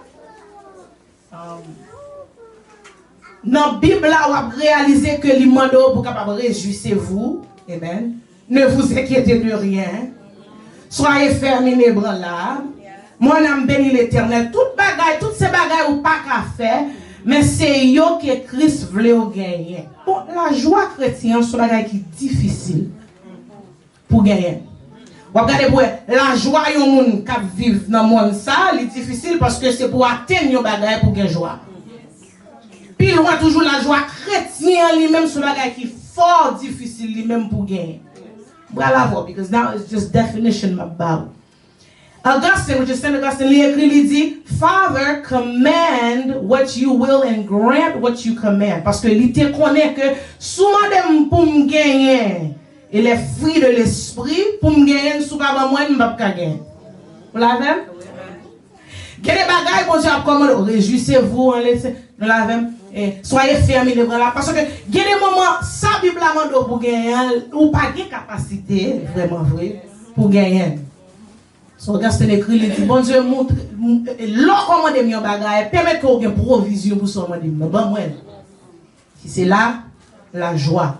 Dans la Bible, on va réaliser que les mandats pour capable réjouissez-vous. Amen. Ne vous inquiétez de rien. Soyez fermés les bras là. Moi, je bénis l'Éternel. Toutes ces bagailles ou pas qu'à faire, mais c'est yo que Christ voulait gagner. Bon, la joie chrétienne, c'est une bagaille qui est difficile pour gagner. Vous regardez, la joie yon moun qui vivent dans le monde, ça, c'est difficile parce que c'est pour atteindre yon bagaille pour gagner joie. Puis, loin toujours la joie chrétienne, lui-même, c'est une bagaille qui est fort difficile, lui-même pour gagner. Voilà, because now it's just definition about. Augustine, which is Saint Augustine, il dit, Father, command what you will and grant what you command. Parce que il te connaît que souvent dem pour me gagner, et les fruits de l'esprit, pour me gagner, sous pas moi, je ne peux pas gagner. Vous l'avez? Quel est bagaille pour dire comment réjouissez-vous, nous l'avons? Soyez fermés les bras là. Parce que il y a des moments, ça, Bible a pour gagner, ou pas de capacité, vraiment vrai, pour gagner. So, Augustine écrit, il dit, bon Dieu, montre, l'on commande mieux bagaille, permet qu'on ait une provision pour son monde. Mais bon, moi, c'est là, la joie.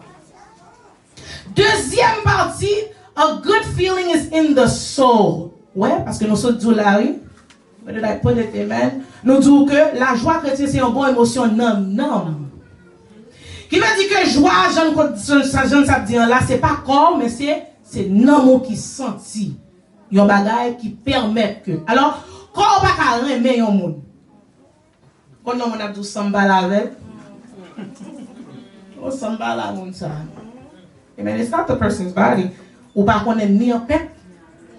Deuxième partie, a good feeling is in the soul. Ouais, parce que nous sommes tous là, oui. Where did I put it, amen? Nous disons que la joie chrétienne, c'est une bonne émotion, non. Qui veut dire que joie, je ne sais pas là, c'est pas corps, mais c'est non qui senti. Il y a des choses qui permettent que. Alors, quand on va pas remettre un monde, quand on a tout samba avec, on samba la monde ça. Amen. It's not the person's body. Ou pas qu'on est ni en paix,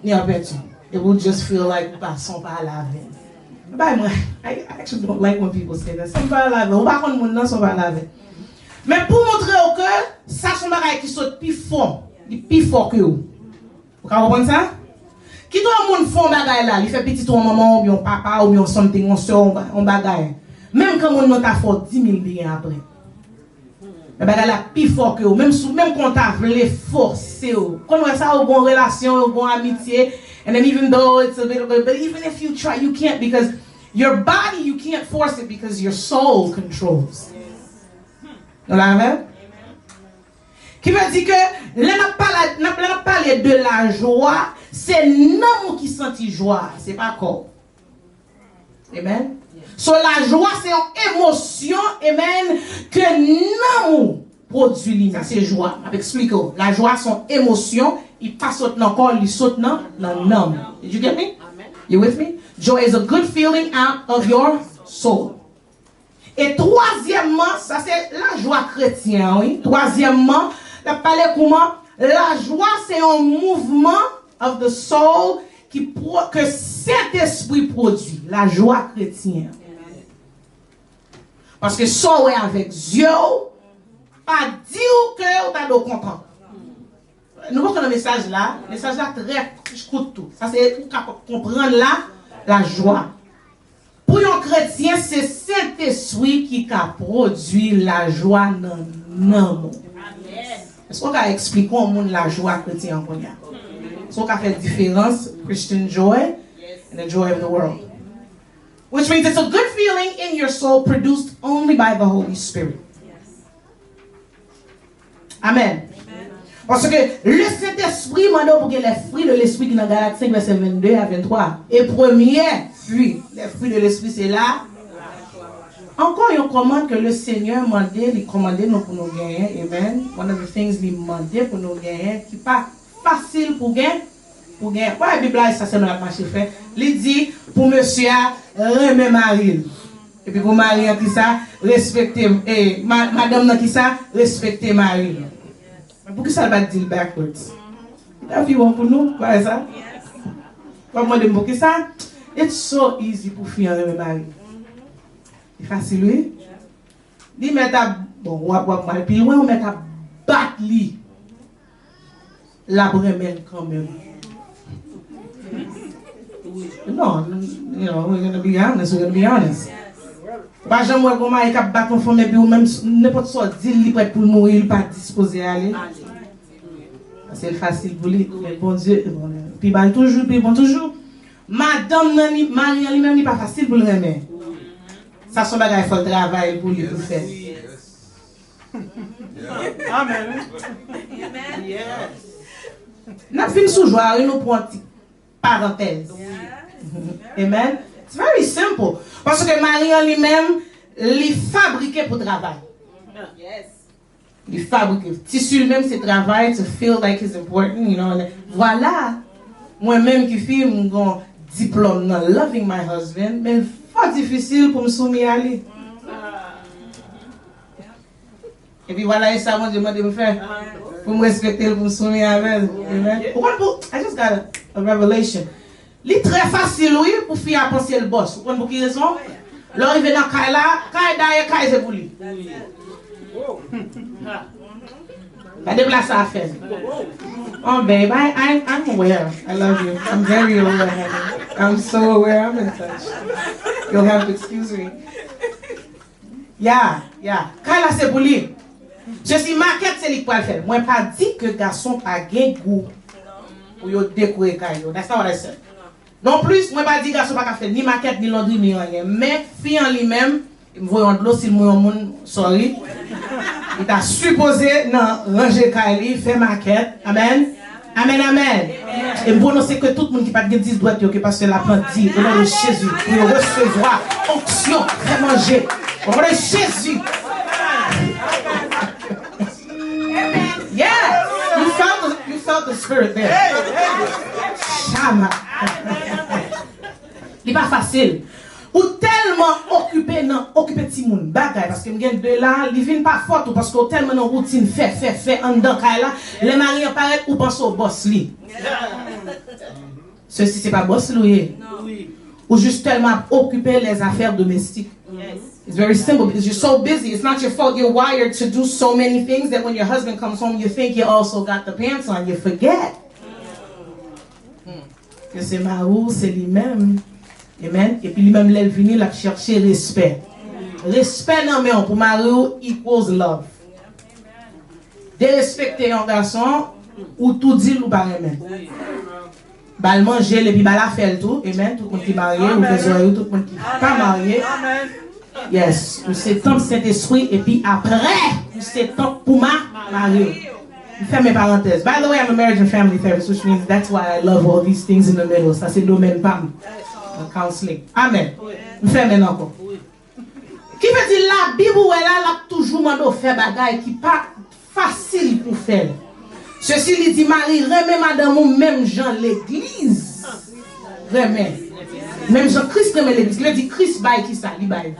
ni en paix. It will just feel like ou pas samba la avec. But I actually don't like when people say that. Samba la avec. Ou pas qu'on monde non samba la avec. Mais pour montrer au cœur, ça sont des choses qui sont plus fort que vous. Vous comprenez ça? Qui tout le monde fait un bagay là, il fait petit ton maman, ou bien papa, ou bien something, on sort un bagay. Même quand on a fort 10 000 billes après. Le bagay là, plus fort que vous. Même quand on a voulu forcer, quand on a ça, une bonne relation, une bonne amitié, and then even though it's a little bit, but even if you try, you can't because your body, you can't force it because your soul controls. Vous l'avez? Qui veut dire que l'on parle de la joie, c'est non qui sentit joie, c'est pas corps. Amen. So la joie c'est une émotion, amen, que non produit ça c'est joie. Explique. La joie c'est une émotion, il passe dans le corps, il saute dans l'âme. Did you get me? You with me? Joy is a good feeling out of your soul. Et troisièmement, ça c'est la joie chrétienne, oui. Troisièmement, la parler comment la joie c'est un mouvement of the soul que cet esprit produit, la joie chrétienne. Parce que ça ouais avec Dieu, pas dire que tu es content. Nous voyons le message là très je coûte tout. Ça c'est pour comprendre là la joie. Pour un chrétien, c'est cet esprit qui a produit la joie dans l'amour. Est-ce qu'on va expliquer au monde la joie chrétienne qu'on a? Est-ce qu'on va faire différence Christian joy and the joy of the world? Which means it's a good feeling in your soul produced only by the Holy Spirit. Amen. Parce que le Saint-Esprit m'a donné pour que les fruits de l'Esprit qui dans Galates 5, verset 22 à 23. Et premier fruit, les fruits de l'Esprit, c'est là. encore une commande que le Seigneur m'a dit, il commandait nous pour nous gagner. Amen. One of the things il m'a dit pour nous gagner, qui n'est pas facile pour gagner. Pour gagner. Ouais, la Bible, ça c'est notre marché fait. Il dit, pour monsieur, remet Marie. Et puis pour Marie, qui ça, respectez, et madame, qui ça, respectez Marie. Mais pour qui ça va dire backwards? La vie bon pour nous, quoi ça? Comment de pour qui ça? It's so easy pour faire remet Marie. C'est facile, oui? Dis, mais t'as, bon, on va mal, puis on met ta battre li. La remède quand même. Non, you know, we're gonna be honest. Pas jamais comment il cap battre enfant mais puis ou même n'importe quoi dire il prêt pour mourir, il pas disposé à aller. C'est facile pour lui, mais bon Dieu, puis bon toujours. Madame Marie elle-même n'est pas facile pour le remettre. Ça son bagage faut travail pour lui pour faire. Amen. Yes. N'a fin sous joie, nous prend parenthèse. Amen. It's very simple. Parce que Marie en lui-même, il fabriquait pour travail. Yes. Il fabrique. Tissu même c'est travail to feel like it's important, you know. Voilà. Moi-même qui fais mon diplôme dans loving my husband, mais pas difficile pour me soumettre à lui. Et puis voilà, et ça m'a demandé de me faire pour me respecter, pour me soumettre à lui. Amen. I just got a revelation. C'est très facile, oui, pour faire penser le boss. Vous comprenez pour quelle raison? L'arrivée dans Kaila, Kaila c'est pour lui. Pas de place à faire. Oh, babe, I'm aware. I love you. I'm very aware. I'm so aware. I'm in touch. You'll have to excuse me. Yeah. Kaila c'est pour lui. Je suis maquette, c'est lui qui va le faire. Moi, pas dit que garçon pas gain goût pour décorer Kaila. That's not what I said. Non plus, moi pas dit garçon pas faire ni maquette ni laundry ni rien, mais fille en lui-même, il me voit en l'eau s'il mouille en monde, sorry. Il t'a supposé non ranger Kylie, faire maquette. Amen. Et bon c'est que tout le monde qui pas de 10 doigts que parce que la plante dit au nom de Jésus pour recevoir onction, faire manger. Au nom de Jésus. Yeah, you felt the spirit there. Chama. Il n'est pas facile. Ou tellement occupé ti moun bagay parce que m'gen de là, il vient pas fort parce que tellement en routine fait en dedans là, les maris apparaissent ou pense au boss li. Ceci c'est pas boss lui. Ou juste tellement occupé les affaires domestiques. It's very simple because you're so busy. It's not your fault. You're wired to do so many things that when your husband comes home, you think you also got the pants on. You forget. Que c'est Marou, c'est lui-même. Amen. Et puis lui-même, il est venu, il a cherché respect. Respect, non, mais pour Marou, equals love. De respecter un garçon, ou tout dit, ou pas aimer. Bah, le manger, et puis bah, la faire tout. Amen. Tout le monde qui est marié, ou besoin, tout le monde qui n'est pas marié. Yes. C'est temps de Saint-Esprit, et puis après, c'est temps pour ma mariée. Fermez parenthèse. By the way, I'm a marriage and family therapist, which means that's why I love all these things in the middle. Ça, c'est le domaine PAM. Counseling. Amen. Fermez encore. Qui veut dire la Bible, elle a toujours demandé de faire bagaille qui n'est pas facile pour faire. Ceci lui dit, Marie, remets madame ou même Jean l'église. Remets. Même Jean-Christ remet l'église. Il dit, Christ baille qui ça? Il baille.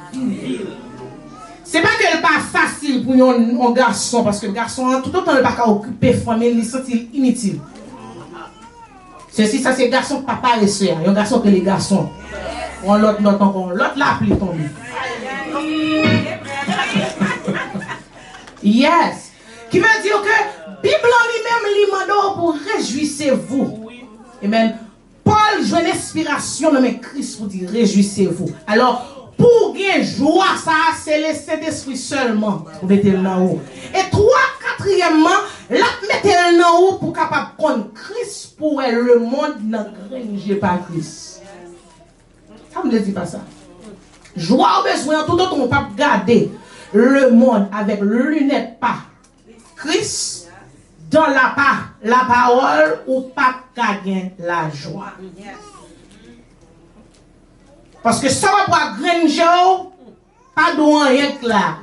C'est pas qu'elle n'est pas facile pour un garçon, parce que le garçon, tout autant, il n'est pas occupé, famille, il se sent inutile. Ceci, ça, c'est garçon papa et soeur. Il y a un garçon que les garçons. On l'autre note encore, l'autre l'a appelé tombé. Yes. Qui veut dire que Bible lui-même, lui demande pour réjouissez-vous. Amen. Paul joue une inspiration de Christ pour dire réjouissez-vous. Alors, pour gagner joie, ça, c'est le Saint-Esprit seulement. Vous mettez le en haut. Et quatrièmement, la mettez le en haut pour capable prendre Christ pour le monde n'a grangé par Christ. Ça ne me dit pas ça. Joie au besoin, tout autre on peut garder le monde avec lunettes pas. Christ, dans la parole, ou pas gagner la joie. Parce que ça va pour granger, pas de rien que là.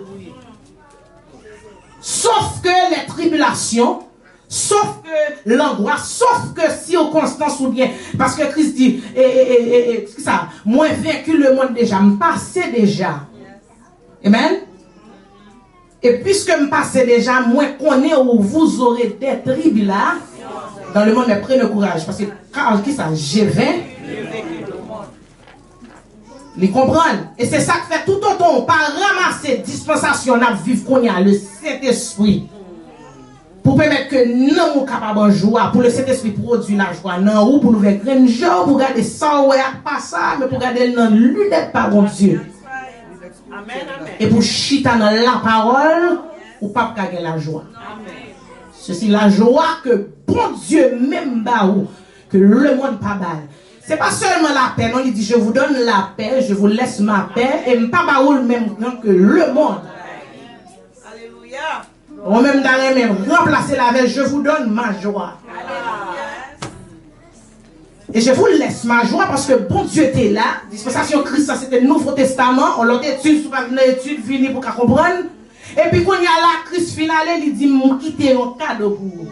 Sauf que les tribulations, sauf que l'angoisse, sauf que circonstances ou bien, parce que Christ dit, c'est ça, moi vaincu le monde déjà, me passé déjà. Amen. Et puisque me passé déjà, moi connais où vous aurez des tribulations dans le monde, mais prenez courage, parce que quand qui ça, j'ai vaincu. Les comprendre. Et c'est ça que fait tout autant, on pas ramasser dispensation, on a vivre qu'on y a le Saint-Esprit. Pour permettre que nous sommes capables de jouer, pour le Saint-Esprit produire la joie, non, ou pour nous faire grand jour, pour garder ça, ouais, pas ça, mais pour garder le lunette par bon Dieu. Et pour chita dans la parole, ou pas gagner la joie. Ceci, la joie que bon Dieu même baou, que le monde pas balle. C'est pas seulement la paix, non, il dit je vous donne la paix, je vous laisse ma paix, et pas baou le même temps que le monde. Alléluia. Ou même dans les mêmes, remplacer la veille, je vous donne ma joie. Et je vous laisse ma joie parce que bon Dieu était là. Dispensation Christ, ça c'était le Nouveau Testament. On l'a étude, pas une étude finie pour qu'on comprenne. Et puis quand il y a la Christ finale, il dit mon quitter un cadeau pour vous.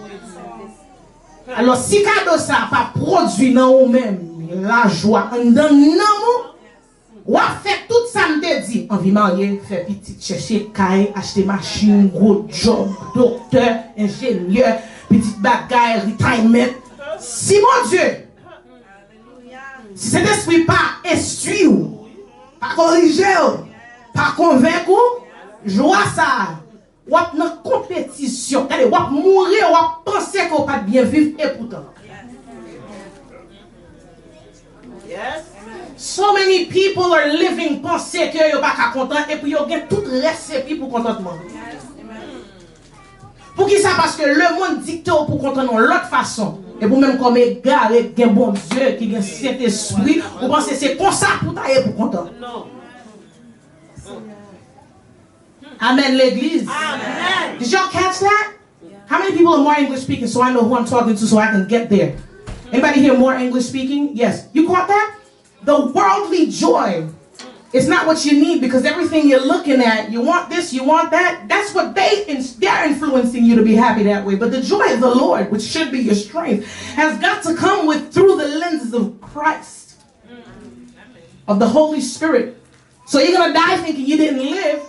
Alors si cadeau ça pas produit dans vous-même la joie, en dans nous, ou a fait tout ça me te dit, envie marier, faire petit, chercher caille, acheter machine, gros job, docteur, ingénieur, petite bagaille, retirement. Si mon Dieu, si cet esprit pas instruit, pas corrigé, pas convaincu, joie ça, ou a dans compétition, allez, ou a mourir, ou a penser qu'on pas bien vivre et pourtant. Yes. So many people are living penser que yo pas content et puis yo gen tout recipe pour contentement. Pour qui ça? Parce que le monde dicte pour contentement l'autre façon. Et pour même comme égaré gen bon Dieu qui gen Saint-Esprit, vous pensez c'est comme ça pour tailler pour content. Non. Amen l'église. Amen. Did y'all catch that? How many people are more English speaking so I know who I'm talking to so I can get there? Anybody here more English speaking? Yes. You caught that? The worldly joy is not what you need because everything you're looking at, you want this, you want that. That's what they're influencing you to be happy that way. But the joy of the Lord, which should be your strength, has got to come with through the lenses of Christ, of the Holy Spirit. So you're gonna die thinking you didn't live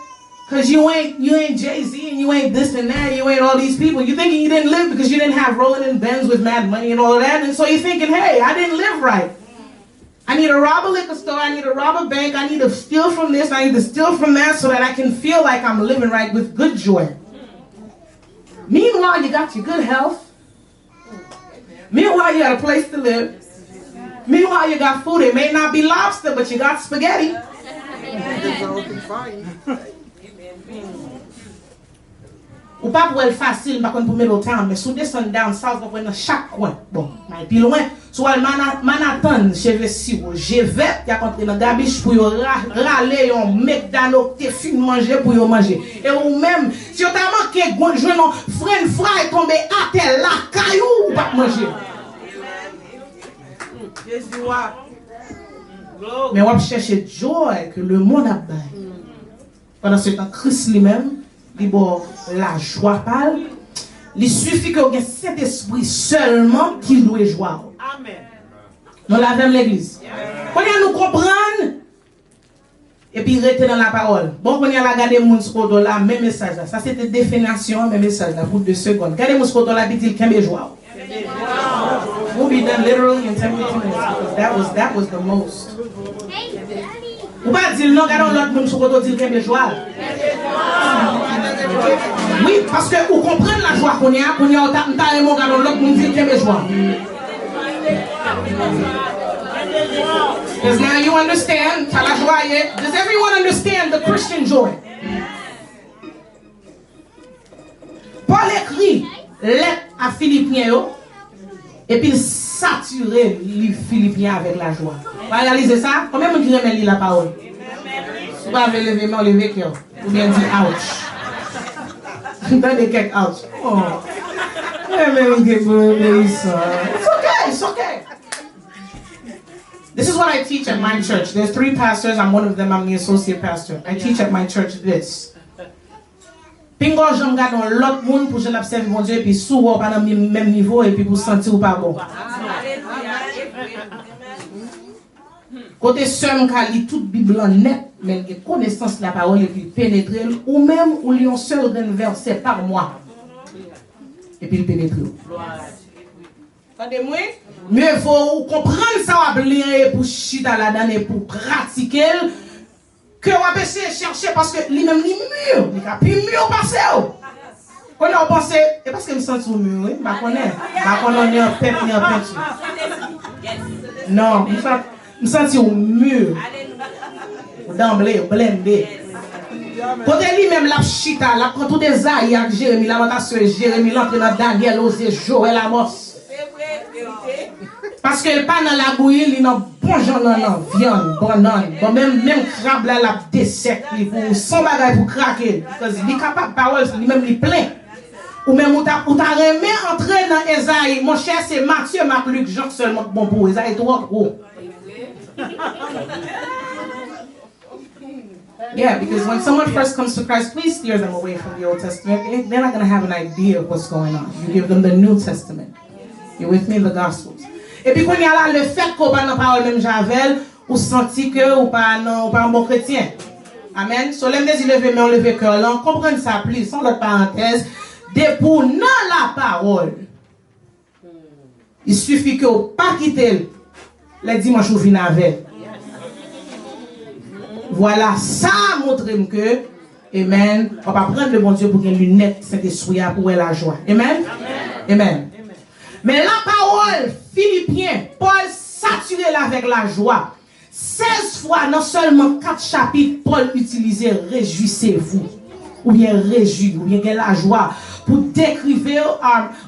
because you ain't Jay-Z and you ain't this and that, you ain't all these people. You're thinking you didn't live because you didn't have rolling in Benz with mad money and all of that. And so you're thinking, hey, I didn't live right. I need to rob a liquor store, I need to rob a bank, I need to steal from this, I need to steal from that so that I can feel like I'm living right with good joy. Meanwhile, you got your good health. Meanwhile, you got a place to live. Meanwhile, you got food. It may not be lobster, but you got spaghetti. Ou pas pour elle facile, par contre pour Middletown, mais sous descend down south, pour dans chaque coin. Bon, mais puis loin, soit Manhattan, chez Vessi, GV, qui a rentré dans Gabiche pour râler, un McDonald's, te fin manger pour y manger. Et ou même, si on t'a manqué, jouer non, friend fry tombé à terre, la caillou, ou pas manger. Mais on va chercher joy que le monde a baillé. Pendant ce temps, Christ lui-même, d'abord la joie pâle, il suffit que ait cet esprit seulement qui doit joie. Amen. Nous l'avons l'église. Quand nous comprendre et puis rester dans la parole. Bon, quand il y a la garder mon scoto là, même message là. Ça c'était définition, même message là pour 2 secondes. Gardez mon scoto là, dit qu'il y joie. We'll be done literally in 10 minutes because that was the most. Ou pas dire non, regardons l'autre monde sur le dire qu'il y a joie. Oui, parce que vous comprenez la joie qu'on y a, regardons l'autre monde dire qu'il y a joie. Because now you understand, la joie. Does everyone understand the Christian joy? Paul écrit lettre à Philippiens et puis saturer les Philippiens avec la joie. Vous réalisez ça? Combien de gens qui aiment lire la parole? Vous pouvez lever main, lever cœur. Ou bien dire ouch. Donnez quelques ouch. Oh. It's okay, it's okay. This is what I teach at my church. There's 3 pastors. I'm one of them. I'm the associate pastor. I teach at my church this. Pingo j'aime garder l'autre monde pour je l'observe mon Dieu et puis souvent pas dans le même niveau et puis pour sentir ou pas bon. Côté seul ka li toute Bible en net mais il connaissance la parole et puis pénétrer ou même ou li un seul verset par mois. Et puis il pénètre. Entendez-moi? Mais il faut comprendre ça pour chita la donne et pour pratiquer que on va essayer chercher parce que lui-même il mûr, il a plus mûr passer. Quand on pense et parce que me sens mûr, bah connaît on est en pète ni en pète. Non, me sens mûr. D'emblée blendé. Côté lui-même la chita, la contre des Aïe, Jérémie, lamentation Jérémie, l'entrée dans Daniel, Osée, Joël, Amos. Parce que pas dans la bouillie, il n'a bon genre non viande, banane, bon même crabe là la dessert pour son bagage pour craquer parce qu'il est capable parole lui même il plein. Ou même ou t'a remis entrer dans Esaïe, mon cher c'est Matthieu, Marc, Luc, Jean seulement bon pour Esaïe trop gros. Yeah, because when someone first comes to Christ, please steer them away from the Old Testament. They're not going to have an idea of what's going on. You give them the New Testament. You're with me, the Gospels. Et puis quand il y a là le fait qu'on va dans parole même Javel, ou senti que ou pas un bon chrétien. Amen. So l'aime des lever mais on lever cœur là, comprendre ça plus sans l'autre parenthèse, de pour dans la parole. Il suffit que vous pas quitter les dimanches ou venir avec. Voilà, ça montre que, amen, on va prendre le bon Dieu pour une lunette, Saint-Esprit pour la joie. Amen. Amen. Mais la parole, Philippiens, Paul saturé avec la joie. 16 fois, non seulement 4 chapitres, Paul utilisait réjouissez-vous, ou bien réjouis, ou bien la joie, pour décrire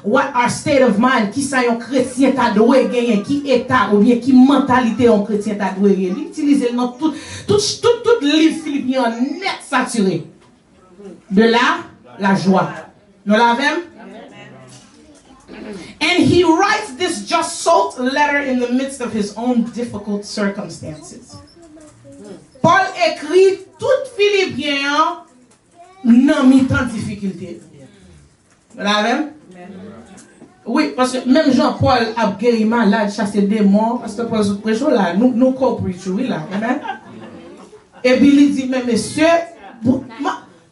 what our state of mind, qui ça un chrétien t'a doué gagner, qui état, ou bien qui mentalité un chrétien t'a doué gagner. Il utilise dans tout livre Philippiens net saturé. De là, la joie. Nous l'avons? And he writes this just salt letter in the midst of his own difficult circumstances. Paul écrit tout Philippiens non mi-temps difficulté. Vous l'avez? Oui, parce que même Jean-Paul a guéri malade, chassé des démons, parce que Paul prêche là, nous comprenons, oui là, amen. Et puis il dit, mais monsieur,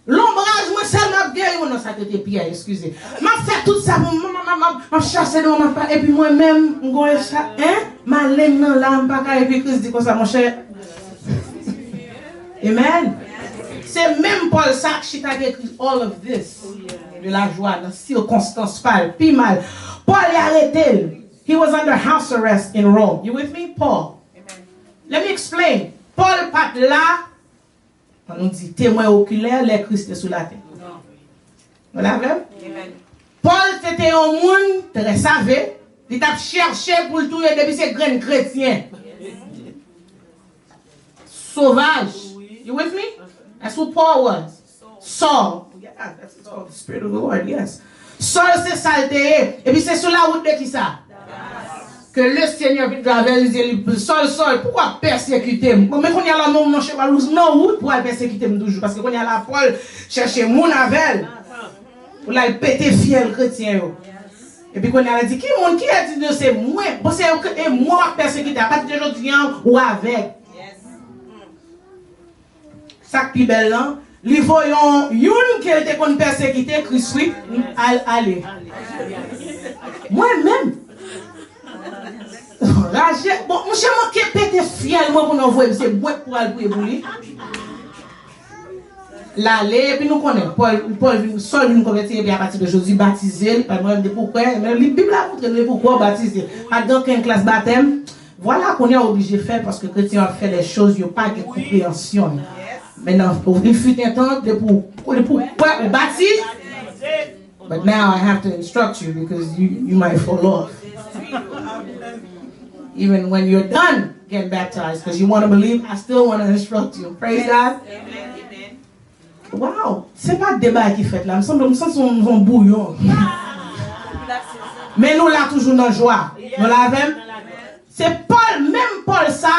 l'ombrage, moi seul m'a guéri, non, ça t'était Pierre, excusez. M'a fait tout ça, m'a chassé dans ma part, et puis moi-même, ma laine dans l'âme, et puis Christ dit comme ça, mon cher. Amen. C'est même Paul ça qui a écrit all of this. De la joie, dans circonstances pas, puis mal. Paul est arrêté. He was under house arrest in Rome. You with me, Paul? Amen. Let me explain. Paul part là, on nous dit témoin oculaire, les Christ est sous la terre. Vous l'avez? Paul c'était un monde très savé. Il a cherché pour le tout depuis ses graines chrétiens. Sauvage. You with me? That's who Paul was. Saul. Yeah, that's called the Spirit of the Lord, yes. Saul c'est saleté. Et puis c'est sur la route de qui ça? Que le Seigneur vient traverser Saul, pourquoi persécuter? Mais quand il y a là, non, je sais pas, non, route pour persécuter toujours. Parce que quand il y a là, Paul cherche mon avel. Pour la péter fiel chrétien. Et puis quand il a dit, qui a dit de c'est moi? C'est moi persécuter. À partir de aujourd'hui, ou avec. Ça qui est belle là. Li voyons une qui était qu'on persécuté Christ oui aller. Moi-même. Ragé. Bon, monsieur moi qui pété fiel moi pour nous voir c'est bon pour aller pour lui. L'aller puis nous connaît Paul seul nous convertir et puis à partir de Jésus baptisé par moi de pourquoi mais la Bible a montré pourquoi baptiser. Pas dans une classe baptême. Voilà qu'on est obligé de faire parce que chrétien fait les choses, il n'y a pas de compréhension. Maintenant, il fut un temps pour baptiser. But now I have to instruct you because you might fall off. Even when you're done getting baptized, because you want to believe, I still want to instruct you. Praise God. Wow, c'est pas débat qui fait là. Me semble son bouillon. Mais nous là toujours dans joie. Nous l'avons. C'est Paul, même Paul ça,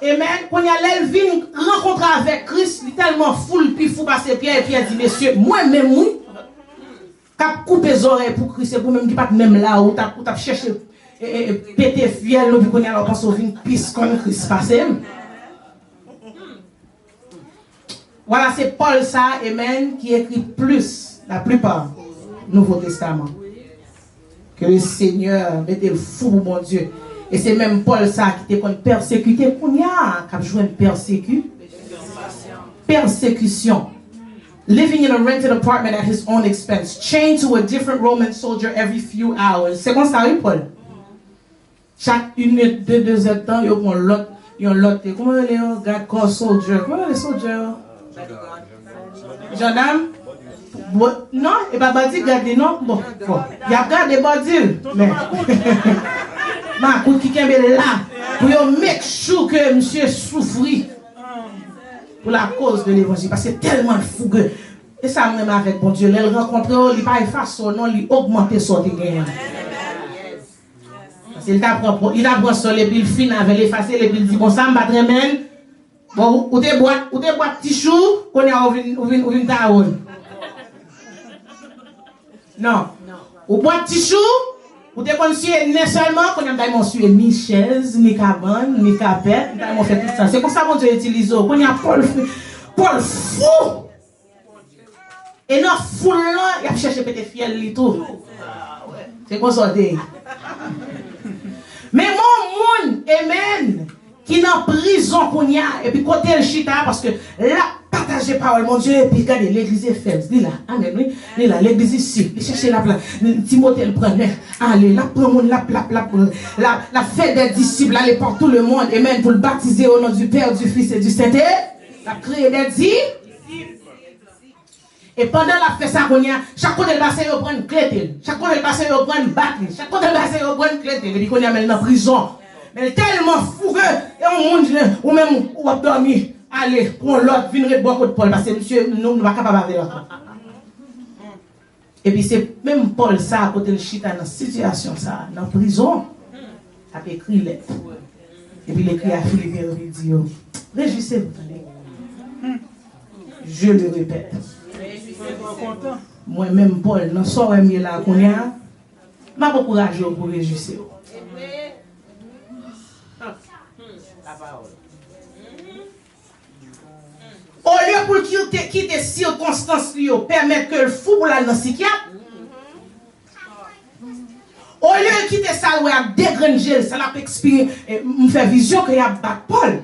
amen, quand il y a l'Elvin rencontre avec Christ, il est tellement full, puis fou passer Pierre, et Pierre dit, messieurs, moi-même, oui, cap couper les oreilles pour Christ, c'est pour même qui pas même là, où t'as cherché, péter fiel, puis qu'on y a la pense au vin, pisse comme Christ passé. Voilà, c'est Paul ça, amen, qui écrit plus, la plupart, Nouveau Testament. Que le Seigneur mette le fou pour mon Dieu. Et c'est même Paul ça qui était persécuté, qu'on y a, qui a joué une persécution. Living in a rented apartment at his own expense, chained to a different Roman soldier every few hours. C'est comme ça, oui, Paul. Chaque minute, deux heures de temps, il y a l'autre. Comment les garde corps soldier? Comment les soldiers? Gendarme? Non, et pas badi garder non. Bon, il y a gardé badi, mais ma coup qui est là pour make sure que monsieur souffrit pour la cause de l'évangile parce que c'est tellement fougueux. Et ça même avec bon Dieu, elle rencontre, il pas effacer non, il augmenter son gain. Parce qu'il apprend sur les billes fines avec l'effacer les billes dit bon ça me battre même. Bon, ou des boîtes petit chou qu'on a ouvert taoun. Non. Ou boîte petit chou, ou des conçus ne seulement qu'on a pas mentionné ni chaise, ni cabane, ni carpette, on fait tout ça. C'est comme ça qu'on Dieu utilise. Qu'on y a Paul fou. Et non fou là, il a cherché péter fiel et tout. C'est comme ça. Mais mon monde, amen, qui est en prison qu'on y a, et puis côté le chita, parce que là, partagez parole, mon Dieu, et puis regardez, l'église est faible. Dis là, amen, oui, dis là, l'église ici, il cherche la place, Timothée le prenait, allez, là, prends mon la fête des disciples, allez par tout le monde, amen, pour le baptiser au nom du Père, du Fils et du Saint-Esprit, la créé des disciples. Et pendant la fête, ça, chaque côté le bassin, il prend une clé. Chaque côté le bassin, il prend une batte. Chaque côté le bassin, il prend une clé. Et puis, qu'on y a maintenant en prison. Mais tellement fougueux. Et on monte, ou même, ou a dormi. Allez, prends l'autre, viendrez boire contre Paul. Parce que monsieur, nous ne sommes pas capables de l'autre. Et puis, c'est même Paul, ça, à côté de chita, dans cette situation, ça, dans la prison, il a écrit lettre. Et puis, il écrit à Philippe, il dit, réjouissez-vous. Je le répète. Moi-même, Paul, dans ce mieux là qu'on a, m'a beaucoup courageux pour réjouir. Au lieu pour quitter les circonstances, permettre que le fou pour la dans psychiatre, au lieu de quitter ça, il a dégranger, ça l'a expliqué, me fait vision qu'il y a battu Paul.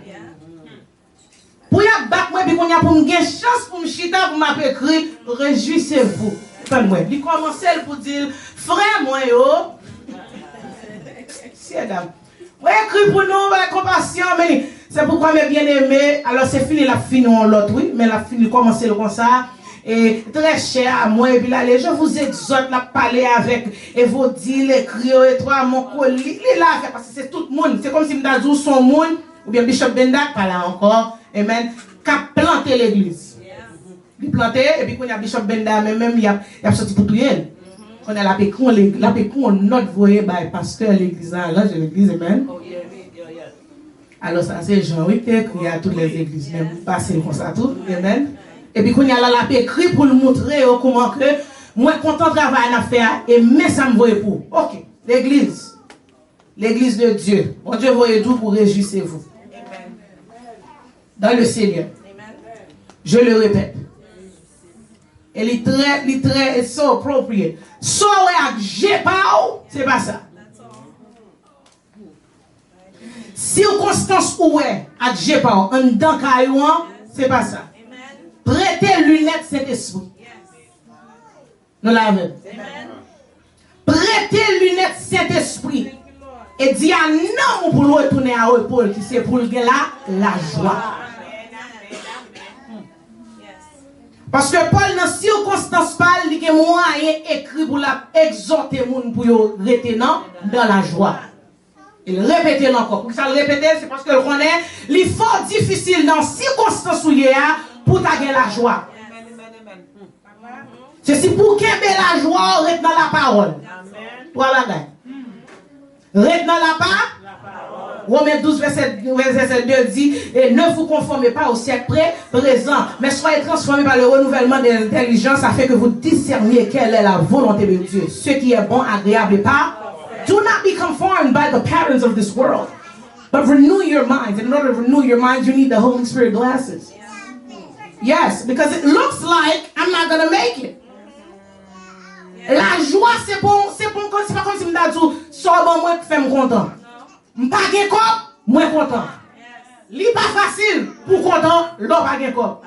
Pour y a battre moi, puis qu'on y a pour me gagner chance pour me chita, pour m'écrire, réjouissez-vous. Moi, il commence pour dire, frère, moi, c'est dame. Moi, écrit pour nous, avec compassion, mais c'est pourquoi mes bien-aimés, alors c'est fini, la fin ou l'autre, oui, mais la fin, commencer comme ça. Et très cher à moi, et puis là, je vous exhorte à parler avec, et vous dire, les crios, et toi, mon colis, il est là, parce que c'est tout le monde. C'est comme si je disais son monde, ou bien Bishop Bendak, pas là encore, amen, qui a planté l'église. Il a planté, et puis quand il y a Bishop Bendak, même, il a sorti pour tout le monde. Quand il y a la pécon, notre voyé, pasteur l'église, là, j'ai l'église, amen. Alors, ça, c'est Jean-Luc qui a écrit à toutes les églises, même passer comme ça, tout, amen. Et puis, quand il y a la écrit pour le montrer comment que moi, content de travailler à faire, et mais ça me voyait pour. Ok, l'église de Dieu. Mon Dieu, voyez tout pour réjouissez-vous. Dans le Seigneur. Je le répète. Et les traits sont appropriés. Soit avec Jépao, c'est pas ça. Circonstance où est avec Jépao, en dedans Caïouan, c'est pas ça. Prêtez lunettes Saint-Esprit. Nous l'avons. Prêtez lunettes Saint-Esprit. Et dit à non pour le retourner à Paul, qui c'est pour le gars la joie. Parce que Paul, dans circonstance parle, il y a moyen écrit pour exhorter les gens pour rester dans la joie. Il répète encore. Pour ça le répéter, c'est parce que le connaît, il est fort difficile dans circonstance où il y a pour gagner la joie. C'est pour qu'il y ait la joie, reste dans la parole. Voilà, gars. Reste dans la parole. Romains 12, verset 2 dit, et ne vous conformez pas au siècle présent, mais soyez transformés par le renouvellement de l'intelligence afin que vous discerniez quelle est la volonté de Dieu, ce qui est bon, agréable et pas. Do not be conformed by the patterns of this world, but renew your minds. And in order to renew your minds, you need the Holy Spirit glasses. Yes, because it looks like I'm not going to make it. La joie, c'est bon, c'est pas comme si je me dis, sors bon, moi, fais me content. M'pas gen kop, moi content. Li pas facile, pour content, l'on pas gen kop.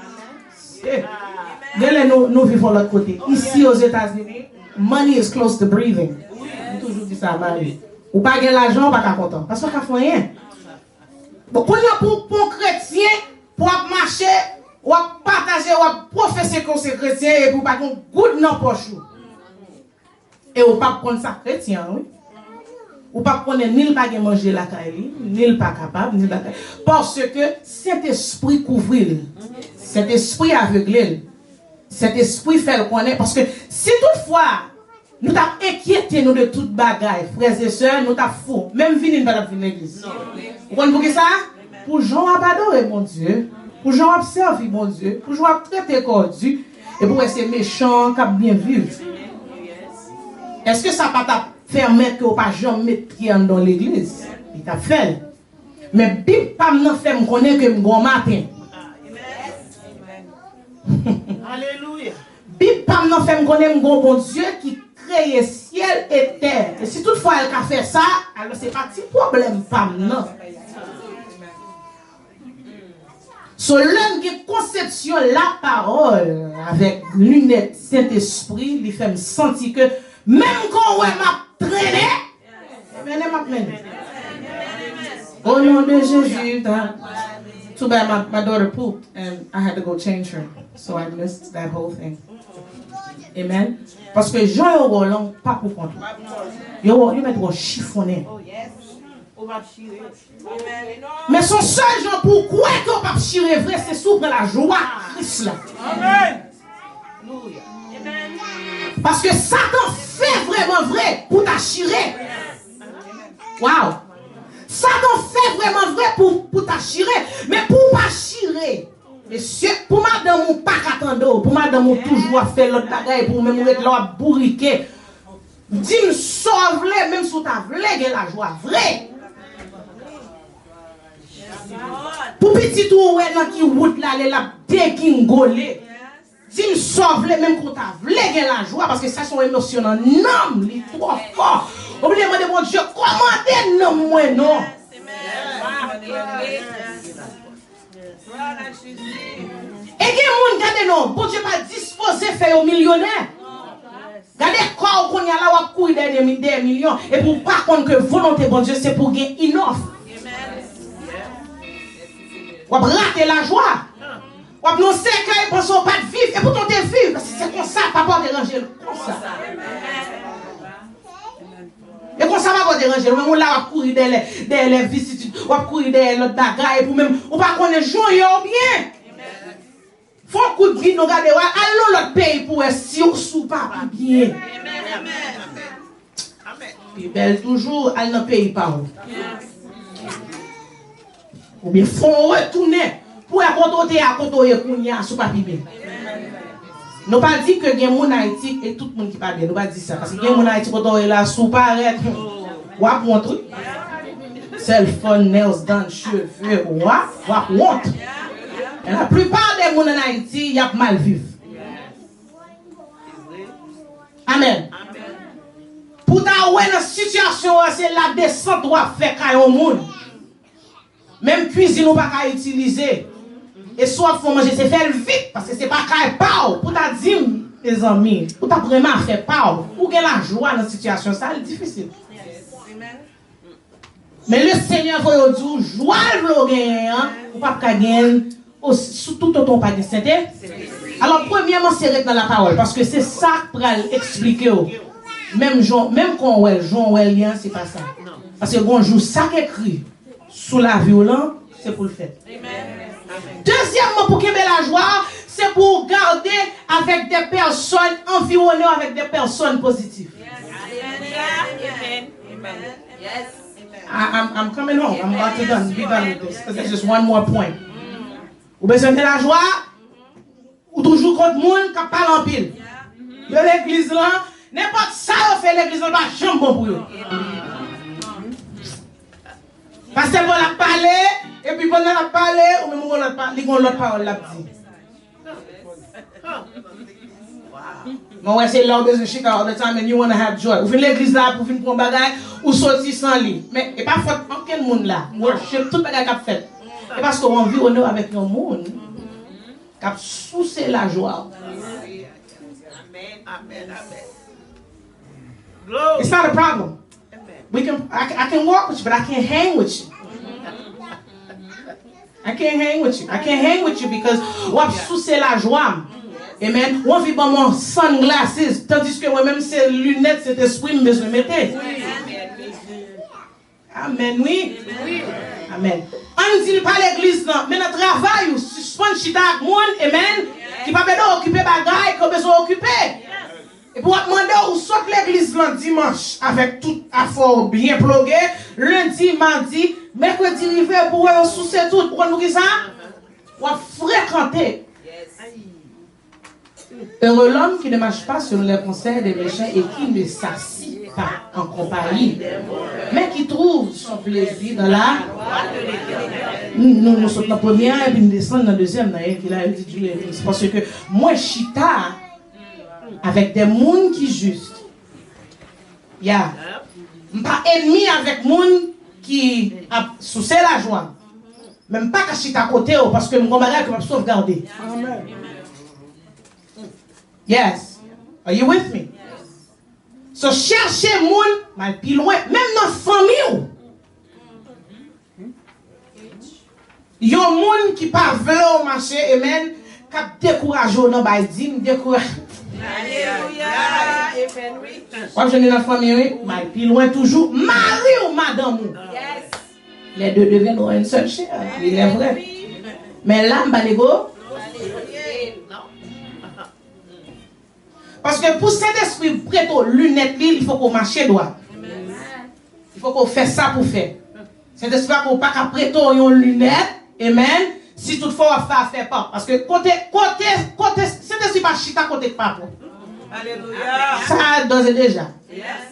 Nous vivons de l'autre côté. Ici aux États-Unis, money is close to breathing. J'ai toujours dit ça, Marie. Ou pas gen l'argent, pas content. Parce qu'on ne fait rien. Bon, pour un chrétien, pour marcher, ou partager, ou professer comme c'est chrétien, et pour pas qu'on goûte dans poche. Et ou pas prendre ça chrétien, oui. Ou pas prendre ni le pas manger la caille, ni le pas capable, ni la caille. Parce que cet esprit couvre, cet esprit aveugle, cet esprit fait le connaître. Parce que si toutefois, nous t'avons inquiété nous de toute bagaille, frères et sœurs, nous t'avons fou. Même venir pas venir l'église. Vous comprenez ça? Pour gens à adorer mon Dieu, pour gens à servir mon Dieu, pour gens à traiter cordu, et pour essayer méchant, qui bien vivre. Est-ce que ça va pas permettre que vous ne jamais mettre pied dans l'église? Il t'a fait. Mais Bible pas me fait me connaître que bon matin. Alléluia. Bible pas me fait me connaître bon Dieu qui crée ciel et terre. Et si toutefois elle a fait ça, alors c'est pas petit problème pas non. So l'homme qui conception la parole avec lunettes Saint-Esprit, il fait me sentir que même quand on m'a traîné, au nom de Jésus, too bad my daughter pooped and I had to go change her, so I missed that whole thing. Amen. Parce que Jean et Roland, pas pour compte. Ils mettent chiffonner. Mais son seul Jean, pourquoi qu'on pas chirer vrai, c'est sous la joie Christ là. Amen. Parce que Satan fait vraiment vrai pour t'achirer. Wow. Satan fait vraiment vrai pour t'achirer. Mais pour pas chirer, monsieur, pour madame ou pas qu'attendre, pour madame ou toujours faire l'autre bagaille, pour même être là bourriquer. Dis-moi, sauve-les, même si t'as voulu la joie vraie. Pour petit tout, ouais, dans qui route là, les la dégingolé. Dis-moi, sauve-les, même quand t'as voulu la joie, parce que ça sont émotionnants. Non, il est trop fort. Oubliez moi de mon Dieu, commandez non moi non. Et qui moun gade non, bon Dieu pas disposé faire au millionnaire. Gardez quoi qu'on y a là ou courir des millions et pour pas contre que volonté bon Dieu c'est pour gagner une offre. Ou rater la joie. Ou non cercueil pour son pas de vivre et pourtant t'es vivre parce que c'est comme ça papa déranger comme ça. Et comme ça va pas déranger, même là on courir des vicissitudes, on courir des l'autre bagaille pour même on pas connaître joyeux bien. Faut un coup de vie nous garder allons l'autre pays pour si on sous pas bien. Puis belle toujours elle dans pays pas où. Ou bien faut retourner pour côté à côté kounya sous pas bien. Nous pas dit que gen moun Haïti et tout le monde qui pas bien, nous pas dit ça parce que gen moun Haïti quand on est là sous paraît ou à montre cell phone nails done cheveux ou à honte. Et la plupart des gens en Haïti, y a mal vivre. Amen. Pour ta ouais dans situation c'est la descente ou à faire kay au monde. Même cuisine ou pas qu'à utiliser. Et soit faut manger c'est faire vite parce que c'est pas kay pa pour ta dire mes amis, pour ta vraiment faire pa pour gagner la joie dans situation ça c'est difficile. Mais le Seigneur va dire joie le gagner ou pas gagner surtout ton pas de sainteté. Alors premièrement c'est dans la parole parce que c'est ça pour expliquer même quand Jean lien c'est pas ça. Parce que bonjour ça écrit sous la violence c'est pour le faire. Deuxièmement pour qu'il y ait la joie c'est pour garder avec des personnes environnées avec des personnes positives. I'm coming home. I'm about to be done with this because there's just one more point. Ou besoin de la joie, ou toujours contre monde qui parle en pile. De l'église là, n'importe ça on fait l'église là, pas jamais bon pour eux. Parce qu'on a parlé, et puis pendant qu'on a parlé, ou même on a parlé, on a l'autre parole l'a dit. Mais ouais, c'est là où besoin de chica all the time and you want to have joy. Ou venez l'église là pour venir prendre bagage, ou sortir sans lit. Mais et pas faute aucun monde là. Worship tout bagage qu'a fait. Et parce qu'on vit on est avec un monde qui a soucié la joie. Amen. It's not a problem. I can walk with you, but I can't hang with you. I can't hang with you. I can't hang with you because on soucié la joie. Amen. On vit dans mon sunglasses, tandis que moi-même, ces lunettes, cet esprit, me besoin de mettre. Amen, oui. Amen. On dit pas l'église, non, mais notre travail, suspend chita avec monde, amen, qui pas besoin d'occuper bagaille, qui besoin d'occuper. Et pour demander où sort l'église le dimanche, avec tout effort bien plugué, lundi, mardi, mercredi, hiver, pour on soucier tout, pour nous dire ça, on fréquenter. Heureux l'homme qui ne marche pas selon les conseils des méchants et qui ne s'assit pas en compagnie, mais qui trouve son plaisir dans la. Nous sommes dans la première et puis nous descendons dans la deuxième. C'est parce que moi, chita avec des gens qui justes. Je ne suis pas ennemi avec des gens qui a soucié la joie. Même pas que chita à côté parce que je vais sauvegarder. Amen. Yes. Are you with me? So chercher moun mal plus loin, même dans famille. Yon moun qui pas vle au marché, amen, k'ap découragé dans bay dim, découragé. Alléluia. Amen. Quand je suis dans la famille, mal plus loin toujours mari ou madame. Yes. Les deux deviendront une seule chair. Il est vrai. Mais là, m'balego. Parce que pour cet esprit prêt aux lunettes, il faut qu'on marche droit. Il faut qu'on fasse ça pour faire. Cet esprit qu'on pas qu'à prêter aux lunettes, amen. Si toutefois on fait pas. Parce que côté, cet esprit pas chita côté papa. Alléluia. Ça does it déjà.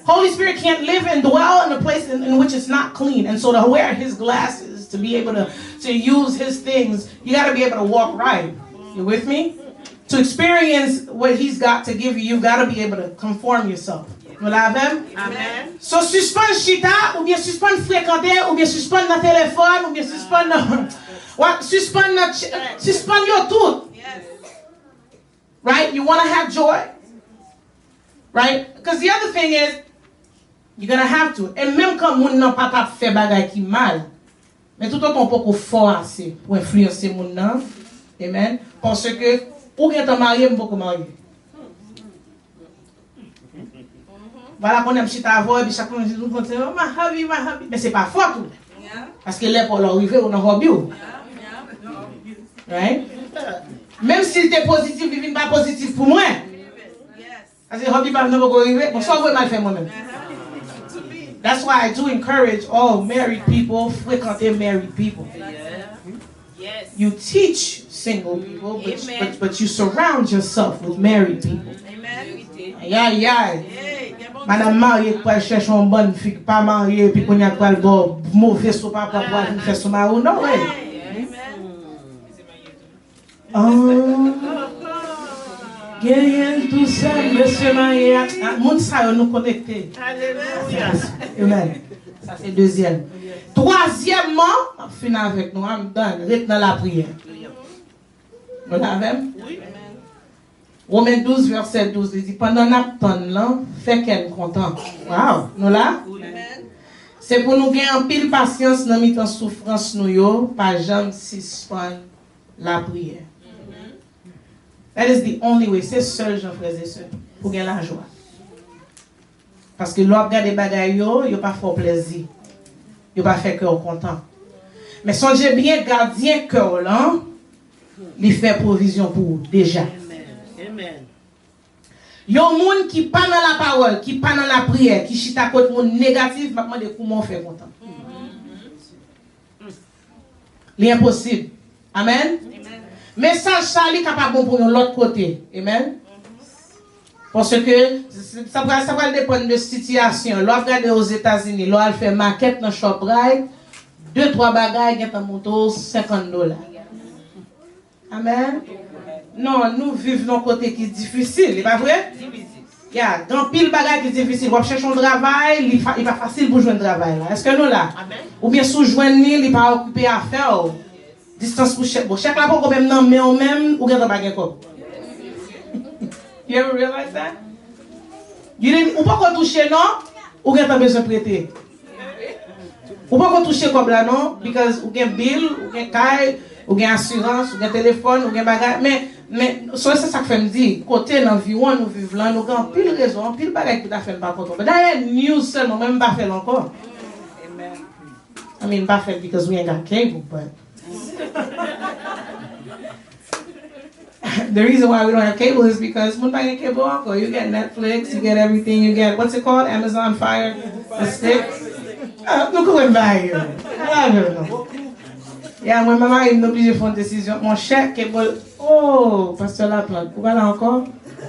Holy Spirit can't live and dwell in a place in which it's not clean. And so to wear his glasses, to be able to use his things, you got to be able to walk right. You with me? To experience what he's got to give you, you've got to be able to conform yourself. Vous l'avez? Amen. So, suspend chita, ou bien suspend fréquenter, ou bien suspend dans téléphone, ou bien suspend suspend your tout. Right? You want to have joy? Right? Because the other thing is, you're going to have to. Et même quand moun nan pas t'a fait bagay qui mal, mais tout autant pour qu'on fort assez pour influencer moun nan. Amen. Parce que ou bien t'es marié, beaucoup marié. Voilà qu'on aime chita avoir, et puis chacun dit nous continue, ma hobby, mais c'est pas fort tout. Parce que là pour l'arrivée on a hobby. Right? Même s'il était positif, il n'est pas positif pour moi. Parce que hobby pas nous arriver, bon ça va mal faire moi-même. That's why I do encourage all married people, fréquenter married people. Yes. You teach single people, but you surround yourself with married people. Amen. Aïe. Madame mariée qui cherche une bonne fille, pas mariée, puis qu'on y a quoi le bon mauvais sur papa pour aller faire son mari, non, ouais. Oh, guerrier tout seul, monsieur marié, monde ça nous connecter. Alléluia. Amen. Ça c'est deuxième. Troisièmement, on finit avec nous, on donne, reste dans la prière. Vous l'avez? Oui. Romains 12, verset 12, il dit, pendant n'attend là, fait qu'elle content. Wow, nous là? C'est pour nous gagner en pile patience dans mi temps souffrance nous yo, pas jamais suspendre la prière. That is the only way. C'est seul, j'en frères et sœurs, pour gagner la joie. Parce que l'on regarde des bagailles yo, yo pas fort plaisir. Yo pas fait cœur content. Mais songez bien gardien cœur là, il fait provision pour vous déjà. Amen. Yon moun qui pas dans la parole, qui pas dans la prière, qui chita contre moun négatif, m'a demandé comment faire content. L'impossible. Amen. Message ça est capable bon pour l'autre côté. Amen. Parce que ça va dépendre de situation. L'on regarde aux États-Unis, l'on fait maquette dans ShopRite, 2-3 bagages qui ont monté $50. Amen. Non, nous vivons dans un côté qui est difficile, c'est pas vrai? Yeah, dans pile bagages qui est difficile. On cherche un travail, il n'est pas facile pour jouer un travail. Est-ce que nous là? Ou bien sous joindre, il n'est pas occupé à faire. Distance pour chèque. Bon, chèque là pour même non, mais on même, ou bien dans baguette quoi. You ever realize that? Ou pas qu'on touche non, ou bien t'as besoin de prêter. Ou pas qu'on touche comme là non, because ou bien bill, ou bien caille, ou bien assurance, ou bien téléphone, ou bien bagage. Mais c'est ça que fait me dire, côté dans vie où nous vivons là, nous avons pile raison, pile bagage qui t'a fait pas contre. Mais d'ailleurs, news seulement, même pas fait encore. Amen. I mean, pas fait because we ain't got cable, but. The reason why we don't have cable is because when buy cable uncle, you get Netflix, you get everything, you get what's it called? Amazon Fire, the stick. Look who buy you. I don't know. Yeah, when my mom est obligée de faire une décision, mon cher cable. Oh, pasteur Laplante, vous parlez encore?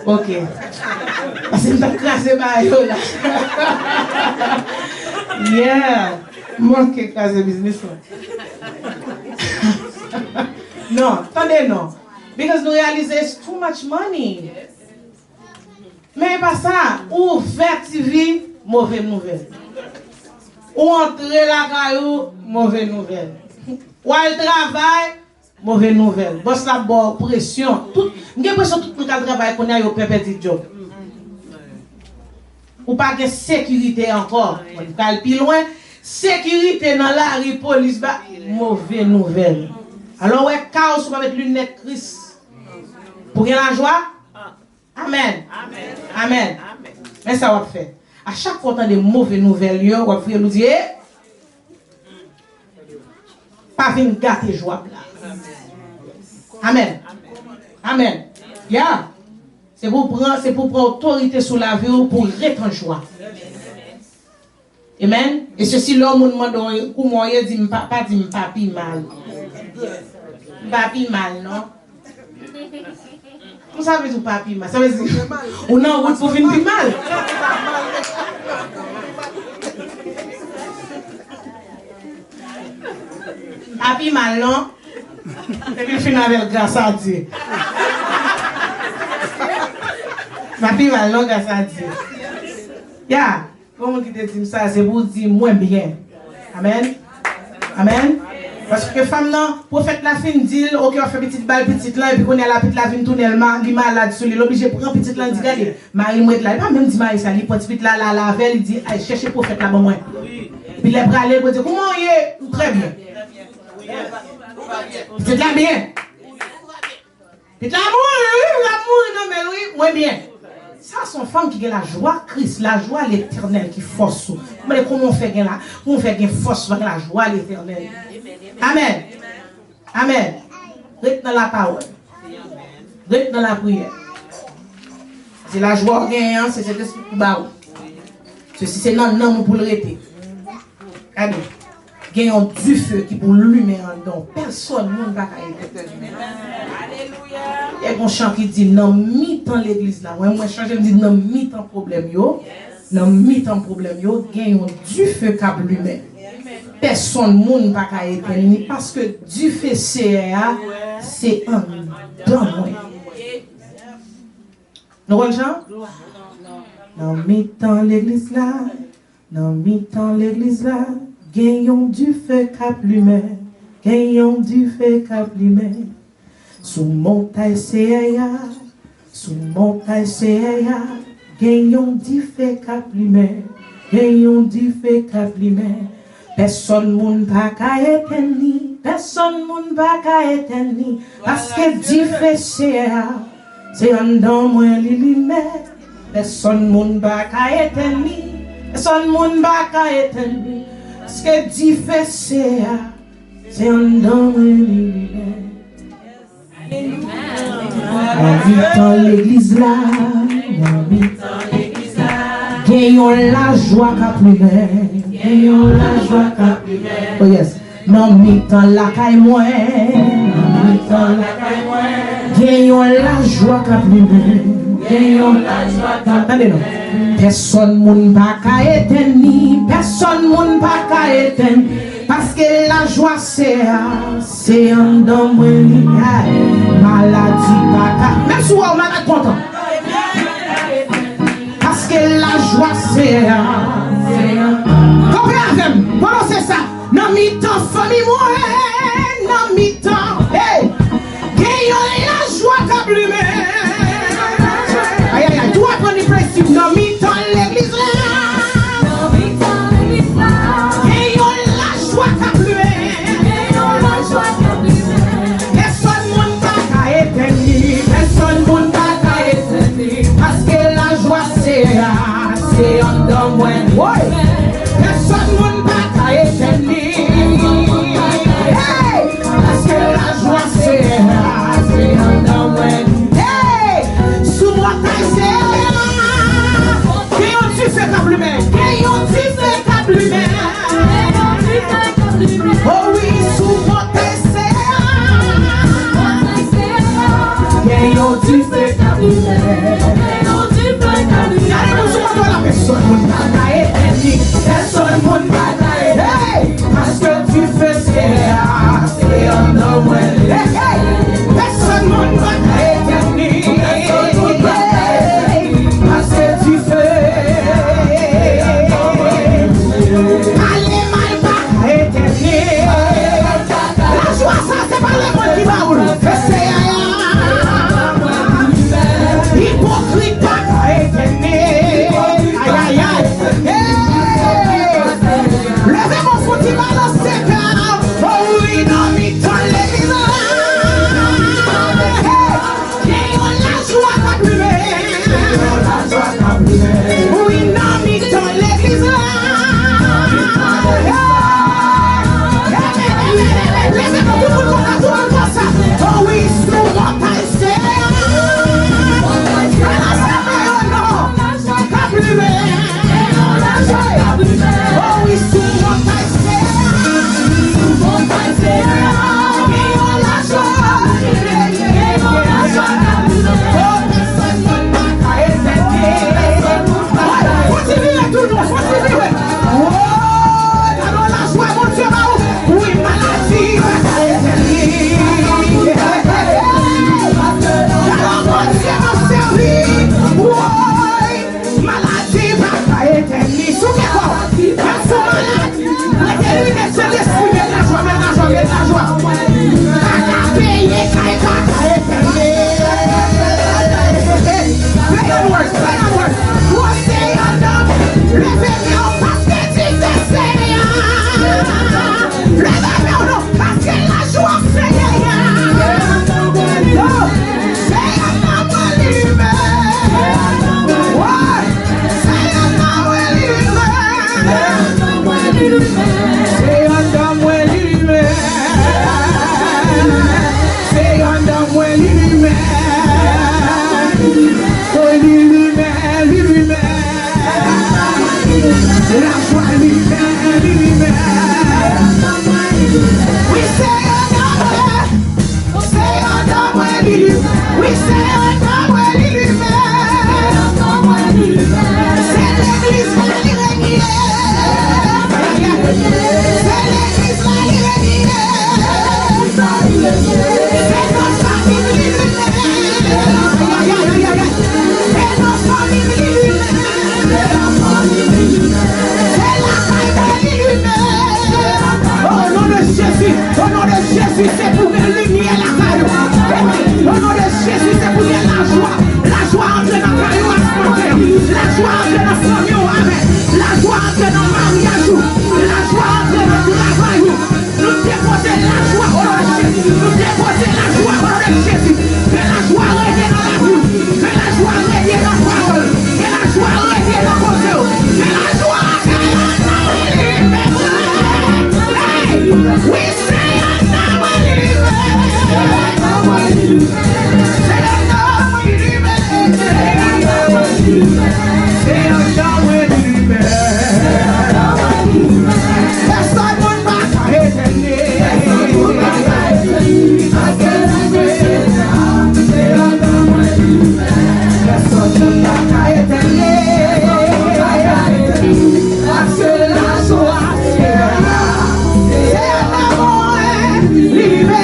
Ok. Parce que je vais craser ma yo là. Yeah. Moi qui crase business. Non, attendez non. Because nous réalisons it's too much money. Mais pas ça. Ou faire TV, mauvaise nouvelle. Ou entrer la caillou, mauvaise nouvelle. Ou elle travaille, mauvaise nouvelle. Boss la bonne pression. J'ai l'impression que tout le monde travaille qu'on a eu au petit job. Ou pas de sécurité encore. On parle plus loin. Sécurité dans la rue, police, mauvaise nouvelle. Alors, ouais, chaos avec lunettes Christ. Pour gagner la joie? Amen. Amen. Amen. Mais ça va faire. À chaque fois qu'on a des mauvaises nouvelles, on va faire nous dire, pas venir gâter joie. Amen. Amen. Yeah. C'est pour prendre autorité sur la vie pour être en joie. Amen. Et ceci, l'homme me demande comment il dit, pas dit, pas mal. Pas mal, non? Vous savez tout pas mal. Ça veut dire, on a en route pour venir mal. Pas mal, non? Et puis, finir avec grâce à Dieu. Pas mal, non, grâce à Dieu. Yeah. Comment qui te dit ça, c'est pour dire moins bien. Amen. Amen. Parce que femme non, prophète la fin dit, ok, on fait petite balle, petite là, et puis qu'on est la petite la fin tourner, il malade sur lui, l'obligé prendre petite là, il dit, regardez, Marie mouette là, il pas même dit Marie ça, il prend petite là, la veille, il dit, allez, cherchez prophète là, bon moi. Puis les bras aller, il dit, comment il est? Très bien. Petite là bien. Petite là, non, mais oui, moins bien. Ça, sont femmes qui ont la joie Christ, la joie l'éternel qui force. Mais comment on fait là? Comment on fait force avec la joie l'éternel? Amen. Amen. Reste dans la parole. Reste dans la prière. C'est la joie gagnante, c'est cet esprit pour barreau. Ceci, c'est non, non, pour le rester. Allez. Gagnons du feu qui pour l'humain en don. Personne ne va être. Alléluia. Il y a un chant qui dit non, mi-temps l'église là. Moi, je me dis non, mi-temps problème yo. Non, mi-temps problème yo. Gagnons du feu qui l'humain. Personne ne va être parce que du feu c'est un don. Nous voyons Jean? Non, mi-temps l'église là. Non, mi-temps l'église là. Gagnons du feu cap l'humain, gagnons du feu cap l'humain. Sous montagne CAA, sous montagne CAA, gagnons du feu cap l'humain, gagnons du feu cap l'humain. Personne moun pas qu'à éteindre, personne moun pas qu'à éteindre, parce que du feu CAA, c'est un don moins l'humain. Personne moun pas qu'à éteindre, personne moun pas qu'à éteindre. Ce que Dieu fait, c'est un don dans l'église là, gagnons la joie qu'a plus belle, gagnons la joie qu'a plus belle. Oh yes, non mi-temps la caille moi. Gagnons la joie qu'a plus. Gagnons la joie qu'a plus. Personne moun pas qu'à éteindre, personne moun pas qu'à éteindre, parce que la joie c'est un don maladie pas qu'à. Même si on est malade content, parce que la joie c'est un. Comprenez? Comment c'est ça? Non mi-temps famille moi, non mi-temps, hey, gagnons la joie qu'a plus. Aïe aïe aïe, tout apprendre les principes, non mi-temps. L'église là, ayons la joie qu'a plu, personne moun pas qu'à éteindre, personne moun pas qu'à éteindre, parce que la joie c'est en dedans moi, personne moun pas qu'à éteindre, parce que la joie c'est en dedans moi, sous moi c'est oh oui, sous mon PC. Tu fais ta personne monde parce que tu fais c'est un homme. Personne monde parce que tu fais. La joie ça c'est pas le monde qui va où hypocrite pas éternel. Aïe aïe aïe. Levez mon foot il balance ses cœurs. Oh oui non mi-temps l'église. La joie qu'a plu. Oui non mi-temps l'église. Oh oui, sous mon taille, oh oui, sous mon taille, Personne ne va s'arrêter. libère.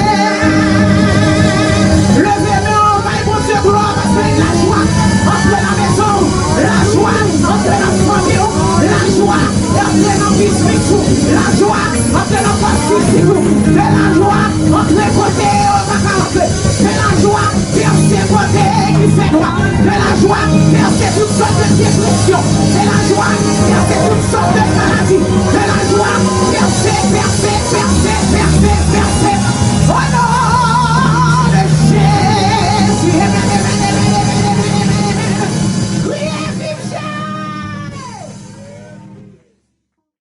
Levez-moi, on va y monter gloire parce que la joie entre la maison, la joie entre la famille, la joie entre la vie, la joie entre la passion, c'est la joie entre les côtés au vacances, c'est la joie vers ces côtés qui fait droit, c'est la joie vers ces toutes sortes de dépression, c'est la joie vers ces toutes sortes de maladies, c'est la joie vers ces